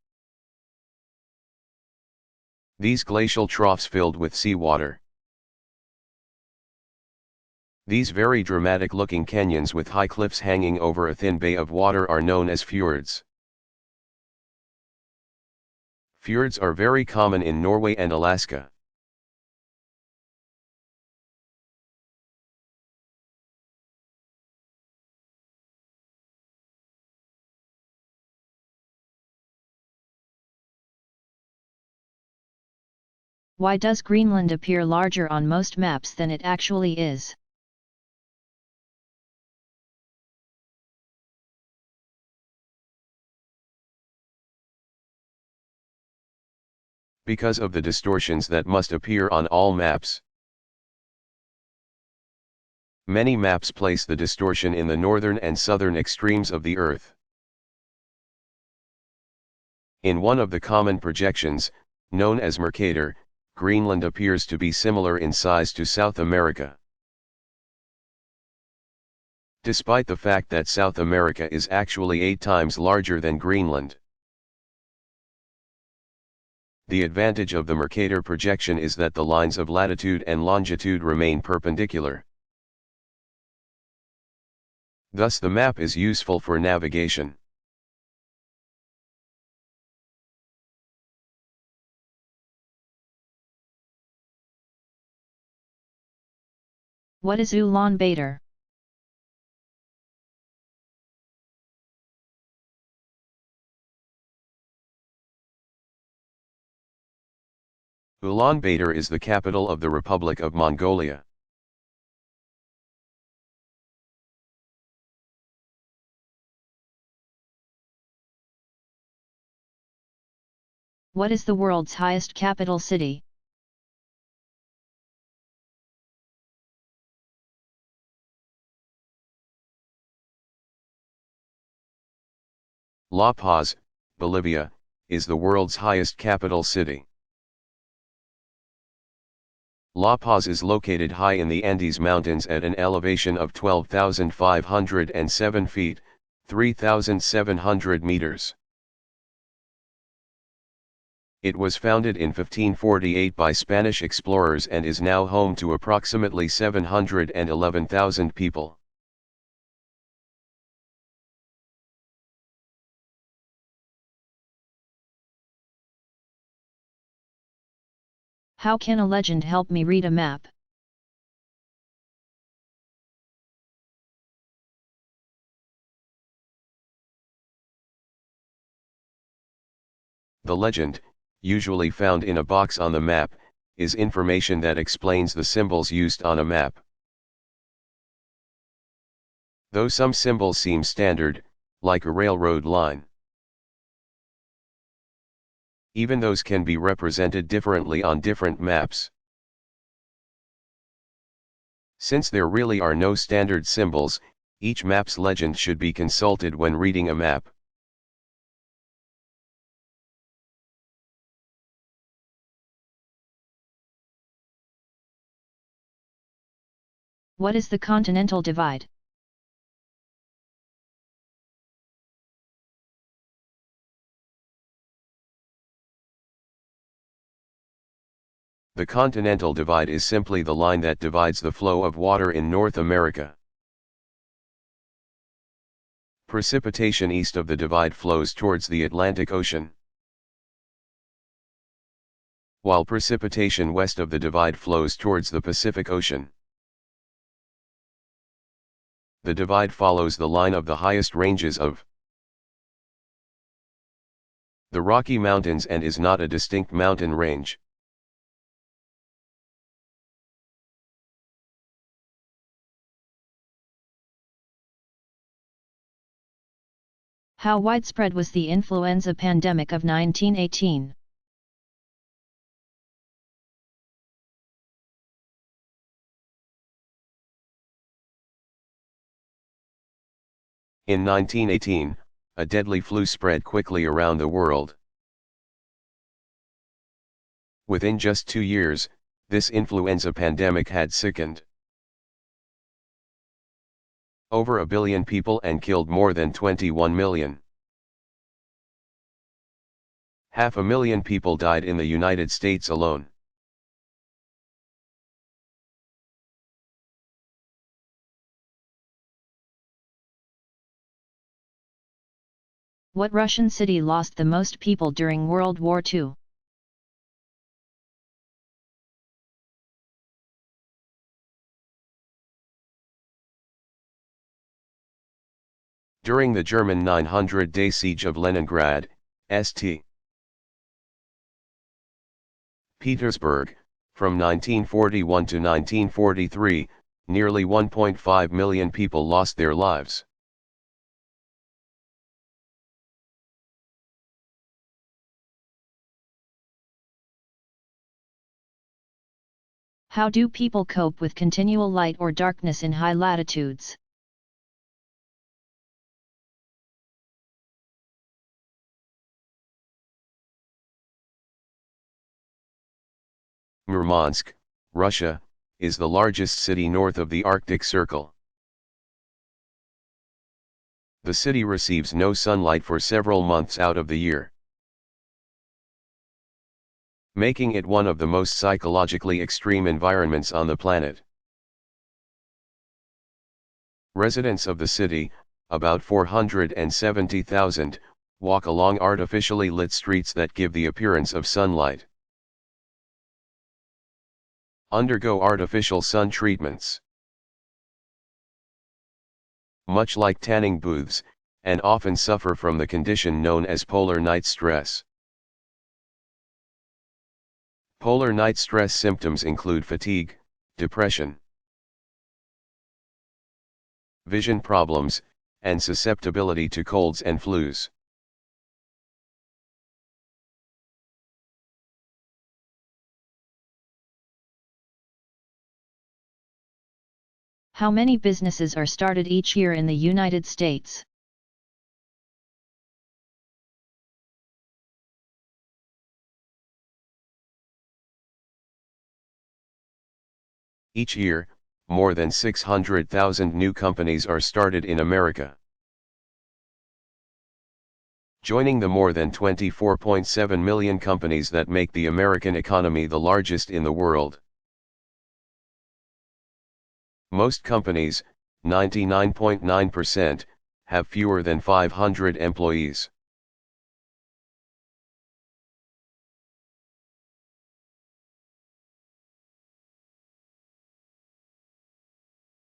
B: these glacial troughs filled with seawater. These very dramatic-looking canyons with high cliffs hanging over a thin bay of water are known as fjords. Fjords are very common in Norway and Alaska.
A: Why does Greenland appear larger on most maps than it actually is?
B: Because of the distortions that must appear on all maps. Many maps place the distortion in the northern and southern extremes of the Earth. In one of the common projections, known as Mercator, Greenland appears to be similar in size to South America. despite the fact that South America is actually 8 times larger than Greenland. The advantage of the Mercator projection is that the lines of latitude and longitude remain perpendicular. Thus the map is useful for navigation.
A: What is Ulaanbaatar?
B: Ulaanbaatar is the capital of the Republic of Mongolia.
A: What is the world's highest capital city?
B: La Paz, Bolivia, is the world's highest capital city. La Paz is located high in the Andes Mountains at an elevation of 12,507 feet, 3,700 meters. It was founded in 1548 by Spanish explorers and is now home to approximately 711,000 people.
A: How can a legend help me read a map?
B: The legend, usually found in a box on the map, is information that explains the symbols used on a map. Though some symbols seem standard, like a railroad line, even those can be represented differently on different maps. Since there really are no standard symbols, each map's legend should be consulted when reading a map.
A: What is the continental divide?
B: The continental divide is simply the line that divides the flow of water in North America. Precipitation east of the divide flows towards the Atlantic Ocean, while precipitation west of the divide flows towards the Pacific Ocean. The divide follows the line of the highest ranges of the Rocky Mountains and is not a distinct mountain range.
A: How widespread was the influenza pandemic of 1918?
B: In 1918, a deadly flu spread quickly around the world. Within just 2 years, this influenza pandemic had sickened over 1 billion people and killed more than 21 million. 500,000 people died in the United States alone.
A: What Russian city lost the most people during World War II?
B: During the German 900-day siege of Leningrad, St. Petersburg, from 1941 to 1943, nearly 1.5 million people lost their lives.
A: How do people cope with continual light or darkness in high latitudes?
B: Murmansk, Russia, is the largest city north of the Arctic Circle. The city receives no sunlight for several months out of the year, making it one of the most psychologically extreme environments on the planet. Residents of the city, about 470,000, walk along artificially lit streets that give the appearance of sunlight. Undergo artificial sun treatments, much like tanning booths, and often suffer from the condition known as polar night stress. Polar night stress symptoms include fatigue, depression, vision problems, and susceptibility to colds and flus.
A: How many businesses are started each year in the United States?
B: Each year, more than 600,000 new companies are started in America, joining the more than 24.7 million companies that make the American economy the largest in the world. Most companies, 99.9%, have fewer than 500 employees.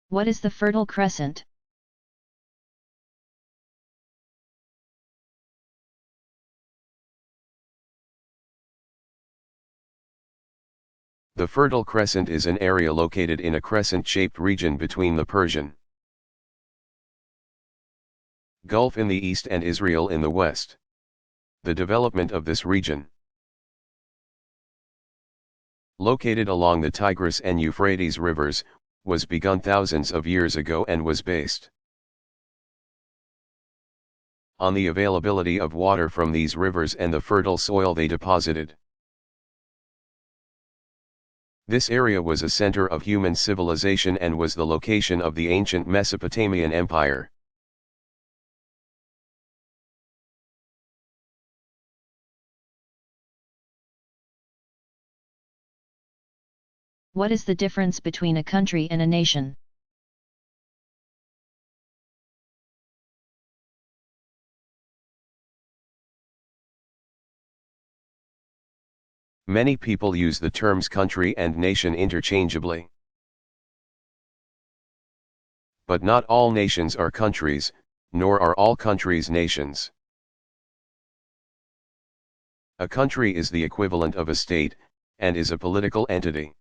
A: What is the Fertile Crescent?
B: The Fertile Crescent is an area located in a crescent-shaped region between the Persian Gulf in the east and Israel in the west. The development of this region, located along the Tigris and Euphrates rivers, was begun thousands of years ago and was based on the availability of water from these rivers and the fertile soil they deposited. This area was a center of human civilization and was the location of the ancient Mesopotamian Empire.
A: What is the difference between a country and a nation?
B: Many people use the terms country and nation interchangeably. But not all nations are countries, nor are all countries nations. A country is the equivalent of a state, and is a political entity.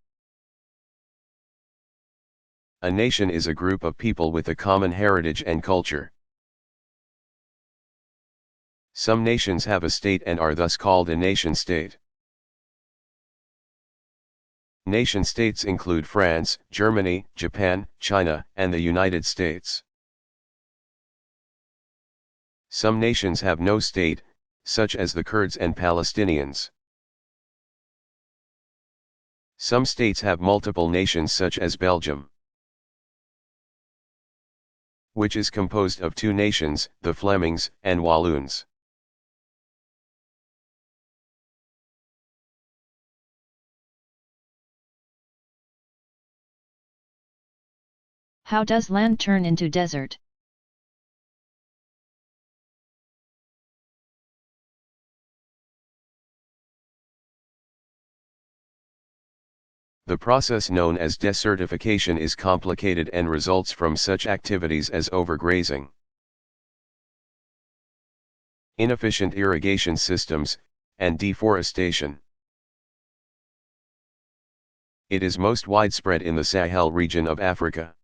B: A nation is a group of people with a common heritage and culture. Some nations have a state and are thus called a nation-state. Nation-states include France, Germany, Japan, China, and the United States. Some nations have no state, such as the Kurds and Palestinians. Some states have multiple nations such as Belgium, which is composed of two nations, the Flemings and Walloons.
A: How does land turn into desert?
B: The process known as desertification is complicated and results from such activities as overgrazing, inefficient irrigation systems, and deforestation. It is most widespread in the Sahel region of Africa,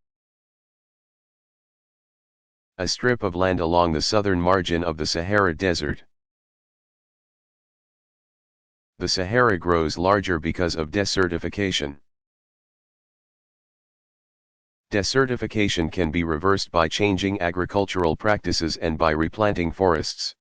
B: a strip of land along the southern margin of the Sahara Desert. The Sahara grows larger because of desertification. Desertification can be reversed by changing agricultural practices and by replanting forests.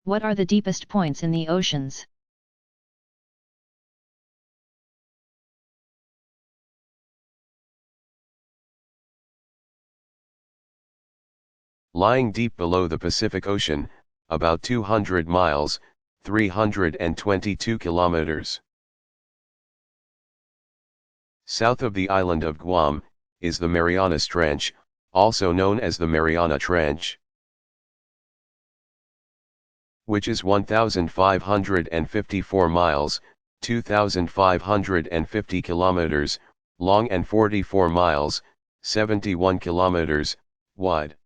A: What are the deepest points in the oceans?
B: lying deep below the Pacific Ocean, about 200 miles, 322 kilometers. South of the island of Guam, is the Marianas Trench, also known as the Mariana Trench, which is 1,554 miles, 2,550 kilometers, long and 44 miles, 71 kilometers, wide.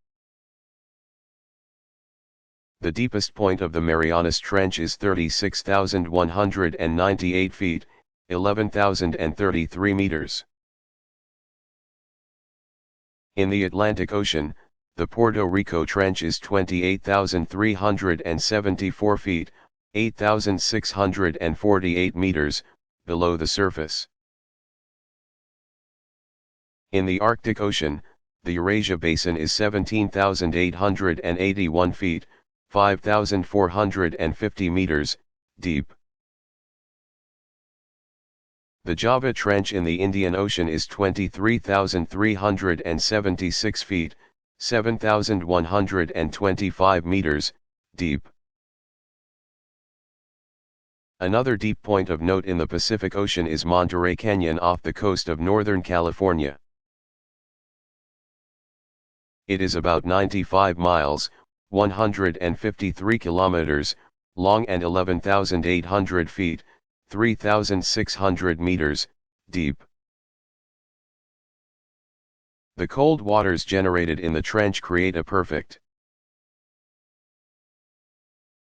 B: The deepest point of the Marianas Trench is 36,198 feet, 11,033 meters. In the Atlantic Ocean, the Puerto Rico Trench is 28,374 feet, 8,648 meters, below the surface. In the Arctic Ocean, the Eurasia Basin is 17,881 feet, 5,450 meters, deep. The Java Trench in the Indian Ocean is 23,376 feet, 7,125 meters, deep. Another deep point of note in the Pacific Ocean is Monterey Canyon off the coast of Northern California. It is about 95 miles, 153 kilometers, long and 11,800 feet, 3,600 meters, deep. The cold waters generated in the trench create a perfect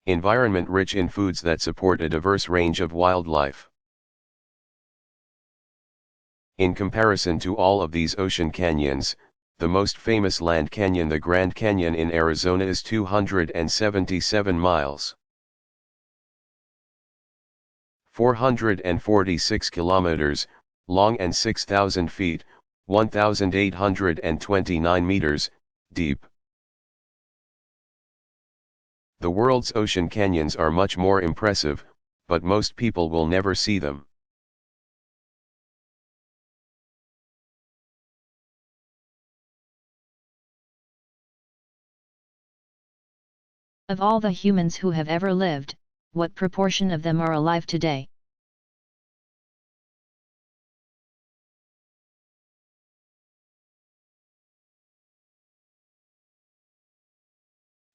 B: environment rich in foods that support a diverse range of wildlife. In comparison to all of these ocean canyons, the most famous land canyon, the Grand Canyon in Arizona, is 277 miles. 446 kilometers, long and 6,000 feet, 1,829 meters, deep. The world's ocean canyons are much more impressive, but most people will never see them.
A: Of all the humans who have ever lived, what proportion of them are alive today?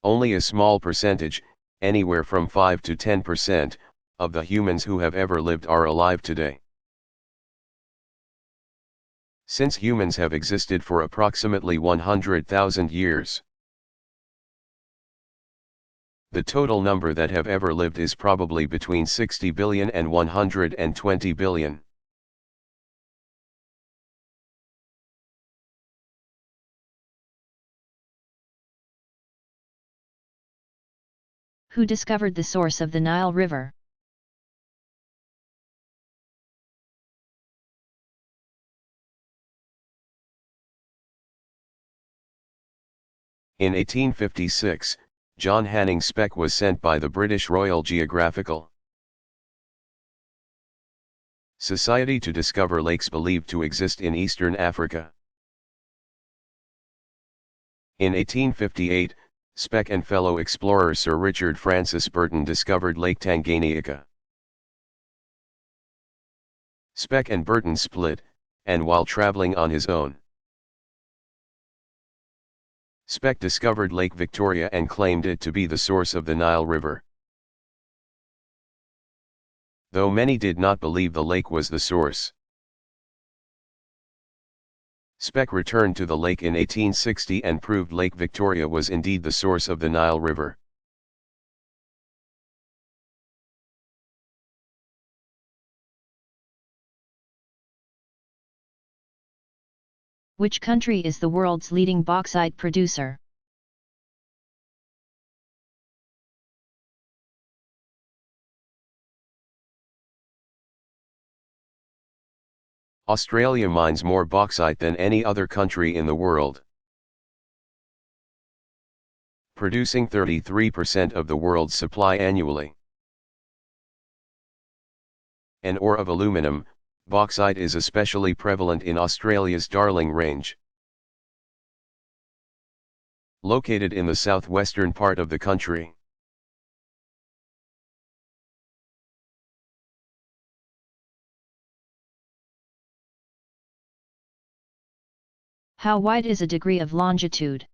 B: Only a small percentage, anywhere from 5 to 10%, of the humans who have ever lived are alive today. Since humans have existed for approximately 100,000 years, the total number that have ever lived is probably between 60 billion and 120 billion.
A: Who discovered the source of the Nile River?
B: In 1856, John Hanning Speke was sent by the British Royal Geographical Society to discover lakes believed to exist in eastern Africa. In 1858, Speke and fellow explorer Sir Richard Francis Burton discovered Lake Tanganyika. Speke and Burton split, and while traveling on his own, Speke discovered Lake Victoria and claimed it to be the source of the Nile River. Though many did not believe the lake was the source, Speke returned to the lake in 1860 and proved Lake Victoria was indeed the source of the Nile River.
A: Which country is the world's leading bauxite producer?
B: Australia mines more bauxite than any other country in the world, producing 33% of the world's supply annually. An ore of aluminum, bauxite is especially prevalent in Australia's Darling Range. Located in the southwestern part of the country.
A: How wide is a degree of longitude?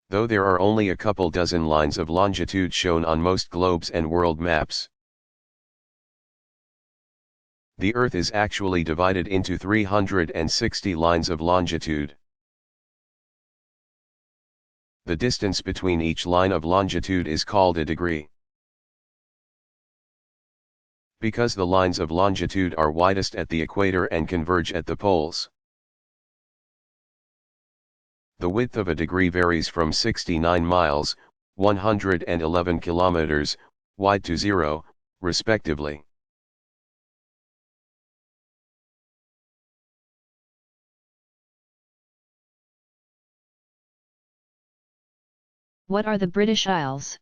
B: Though there are only a couple dozen lines of longitude shown on most globes and world maps. The Earth is actually divided into 360 lines of longitude. The distance between each line of longitude is called a degree. Because the lines of longitude are widest at the equator and converge at the poles. The width of a degree varies from 69 miles, 111 kilometers, wide to 0, respectively.
A: What are the British Isles?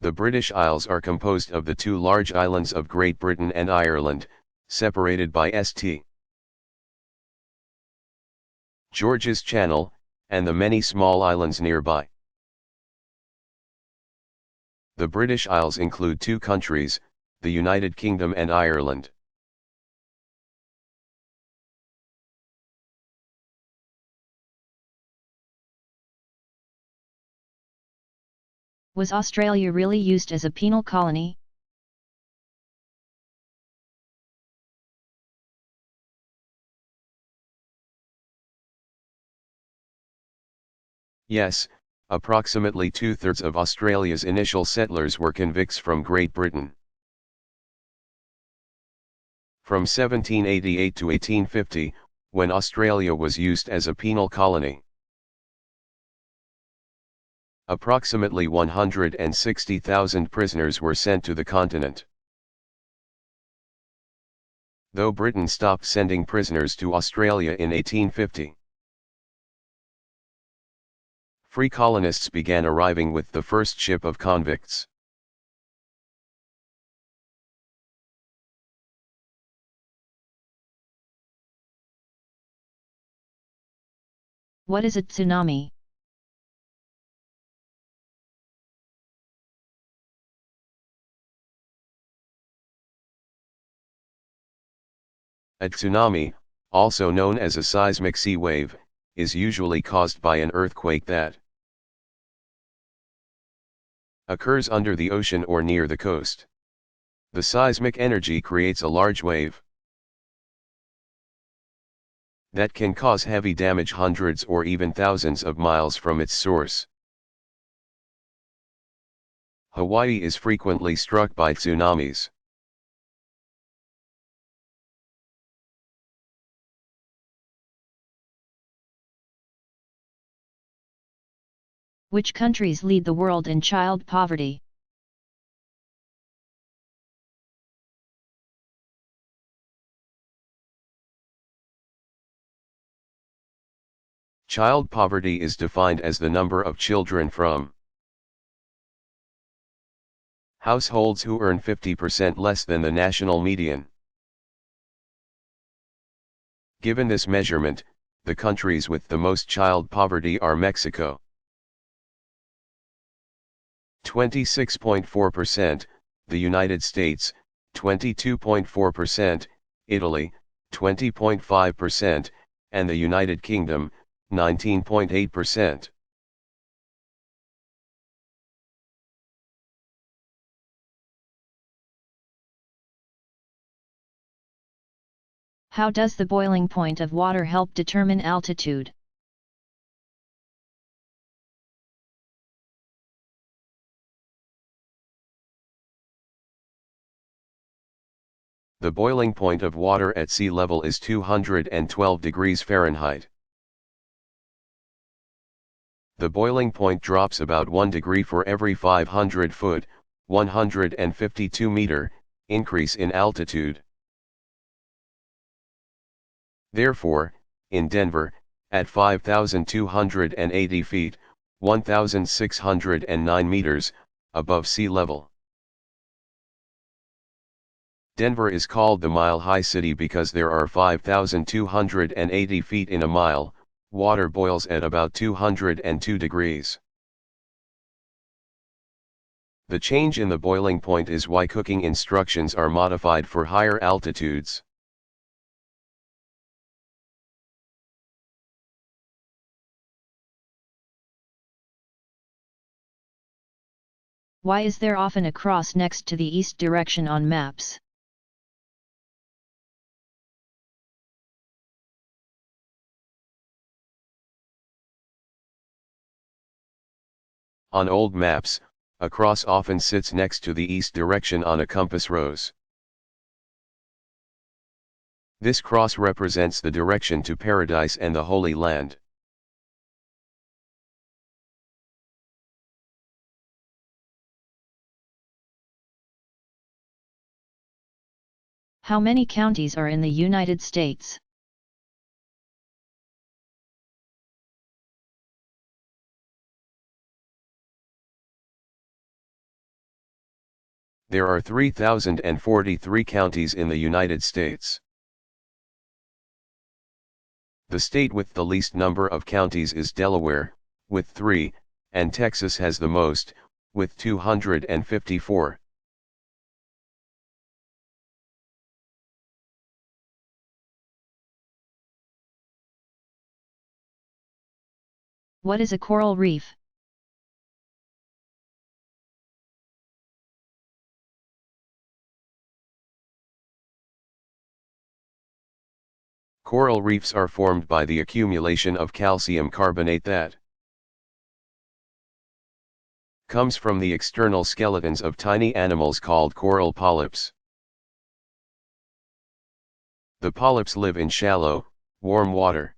B: The British Isles are composed of the two large islands of Great Britain and Ireland, separated by St. George's Channel, and the many small islands nearby. The British Isles include two countries, the United Kingdom and Ireland.
A: Was Australia really used as a penal colony?
B: Yes, approximately two-thirds of Australia's initial settlers were convicts from Great Britain. From 1788 to 1850, when Australia was used as a penal colony, approximately 160,000 prisoners were sent to the continent. Though Britain stopped sending prisoners to Australia in 1850, free colonists began arriving with the first ship of convicts.
A: What is a tsunami?
B: A tsunami, also known as a seismic sea wave, is usually caused by an earthquake that occurs under the ocean or near the coast. The seismic energy creates a large wave that can cause heavy damage hundreds or even thousands of miles from its source. Hawaii is frequently struck by tsunamis.
A: Which countries lead the world in child poverty?
B: Child poverty is defined as the number of children from households who earn 50% less than the national median. Given this measurement, the countries with the most child poverty are Mexico, 26.4%, the United States, 22.4%, Italy, 20.5%, and the United Kingdom, 19.8%.
A: How does the boiling point of water help determine altitude?
B: The boiling point of water at sea level is 212 degrees Fahrenheit. The boiling point drops about 1 degree for every 500 foot, 152 meter, increase in altitude. Therefore, in Denver, at 5,280 feet, 1,609 meters, above sea level. Denver is called the Mile High City because there are 5,280 feet in a mile. Water boils at about 202 degrees. The change in the boiling point is why cooking instructions are modified for higher altitudes.
A: Why is there often a cross next to the east direction on maps?
B: On old maps, a cross often sits next to the east direction on a compass rose. This cross represents the direction to paradise and the Holy Land.
A: How many counties are in the United States?
B: There are 3,043 counties in the United States. The state with the least number of counties is Delaware, with 3, and Texas has the most, with 254.
A: What is a coral reef?
B: Coral reefs are formed by the accumulation of calcium carbonate that comes from the external skeletons of tiny animals called coral polyps. The polyps live in shallow, warm water,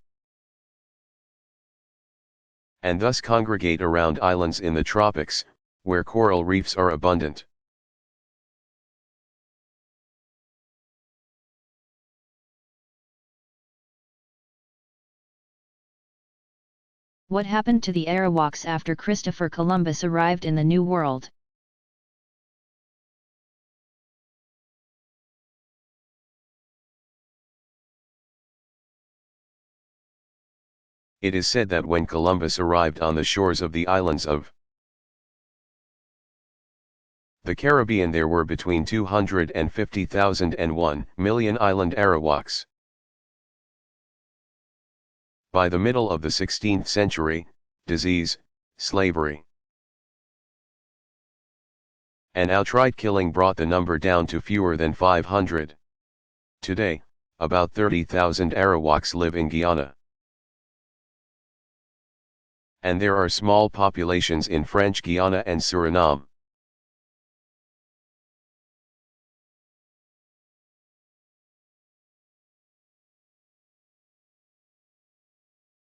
B: and thus congregate around islands in the tropics, where coral reefs are abundant.
A: What happened to the Arawaks after Christopher Columbus arrived in the New World?
B: It is said that when Columbus arrived on the shores of the islands of the Caribbean there were between 250,000 and 1,000,000 island Arawaks. By the middle of the 16th century, disease, slavery, and outright killing brought the number down to fewer than 500. Today, about 30,000 Arawaks live in Guyana. And there are small populations in French Guiana and Suriname.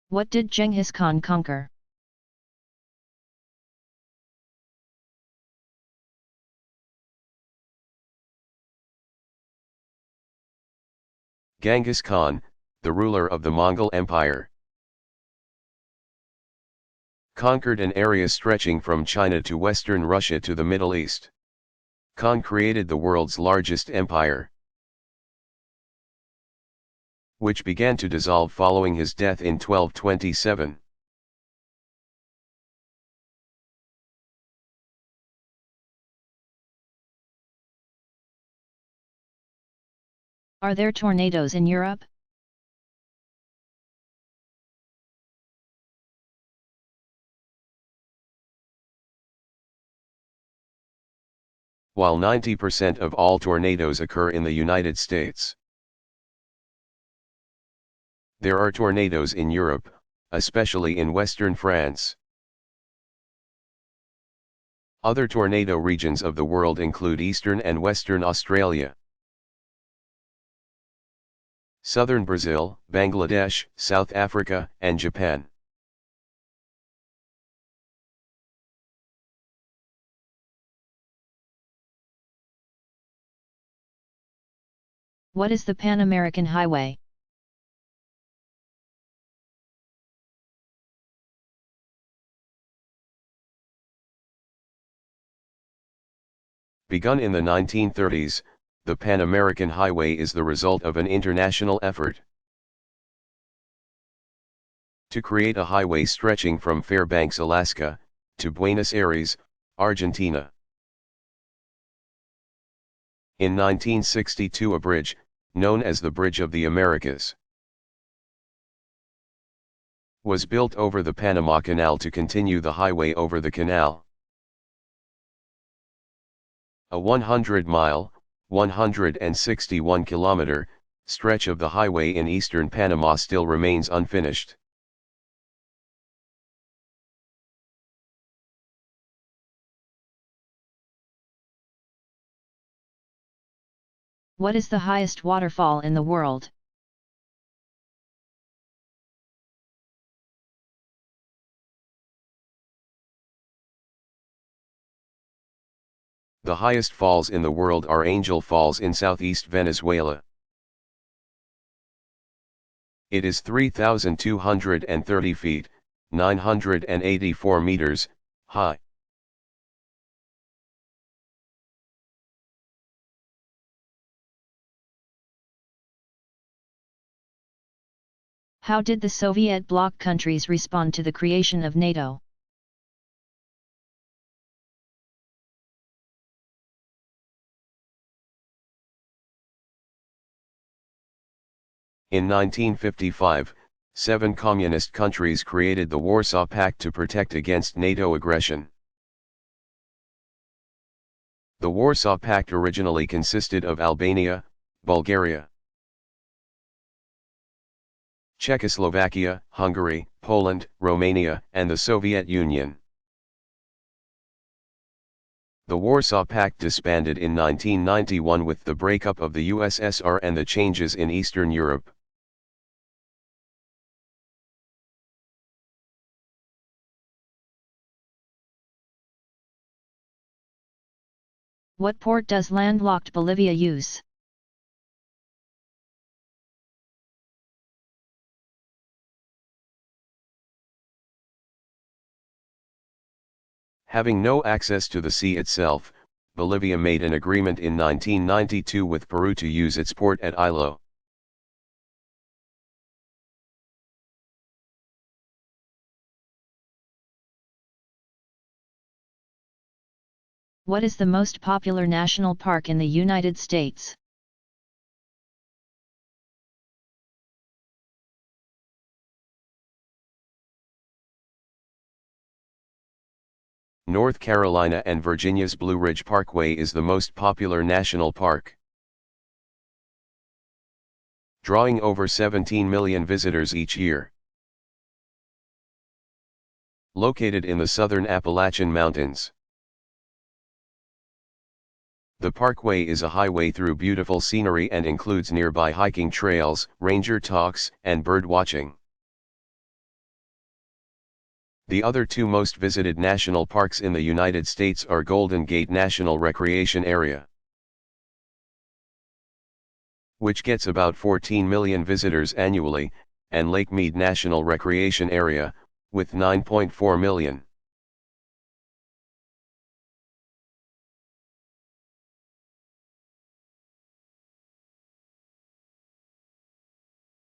A: What did Genghis Khan conquer?
B: Genghis Khan, the ruler of the Mongol Empire, conquered an area stretching from China to western Russia to the Middle East. Khan created the world's largest empire, which began to dissolve following his death in 1227.
A: Are there tornadoes in Europe?
B: While 90% of all tornadoes occur in the United States, there are tornadoes in Europe, especially in western France. Other tornado regions of the world include eastern and western Australia, southern Brazil, Bangladesh, South Africa, and Japan.
A: What is the Pan American Highway?
B: Begun in the 1930s, the Pan American Highway is the result of an international effort to create a highway stretching from Fairbanks, Alaska, to Buenos Aires, Argentina. In 1962, a bridge, known as the Bridge of the Americas, was built over the Panama Canal to continue the highway over the canal. A 100-mile, 161-kilometer, stretch of the highway in eastern Panama still remains unfinished.
A: What is the highest waterfall in the world?
B: The highest falls in the world are Angel Falls in southeast Venezuela. It is 3,230 feet, 984 meters, high.
A: How did the Soviet bloc countries respond to the creation of NATO?
B: In 1955, 7 communist countries created the Warsaw Pact to protect against NATO aggression. The Warsaw Pact originally consisted of Albania, Bulgaria, Czechoslovakia, Hungary, Poland, Romania, and the Soviet Union. The Warsaw Pact disbanded in 1991 with the breakup of the USSR and the changes in Eastern Europe.
A: What port does landlocked Bolivia use?
B: Having no access to the sea itself, Bolivia made an agreement in 1992 with Peru to use its port at Ilo.
A: What is the most popular national park in the United States?
B: North Carolina and Virginia's Blue Ridge Parkway is the most popular national park, drawing over 17 million visitors each year. Located in the southern Appalachian Mountains, the parkway is a highway through beautiful scenery and includes nearby hiking trails, ranger talks, and bird watching. The other 2 most visited national parks in the United States are Golden Gate National Recreation Area, which gets about 14 million visitors annually, and Lake Mead National Recreation Area, with 9.4 million.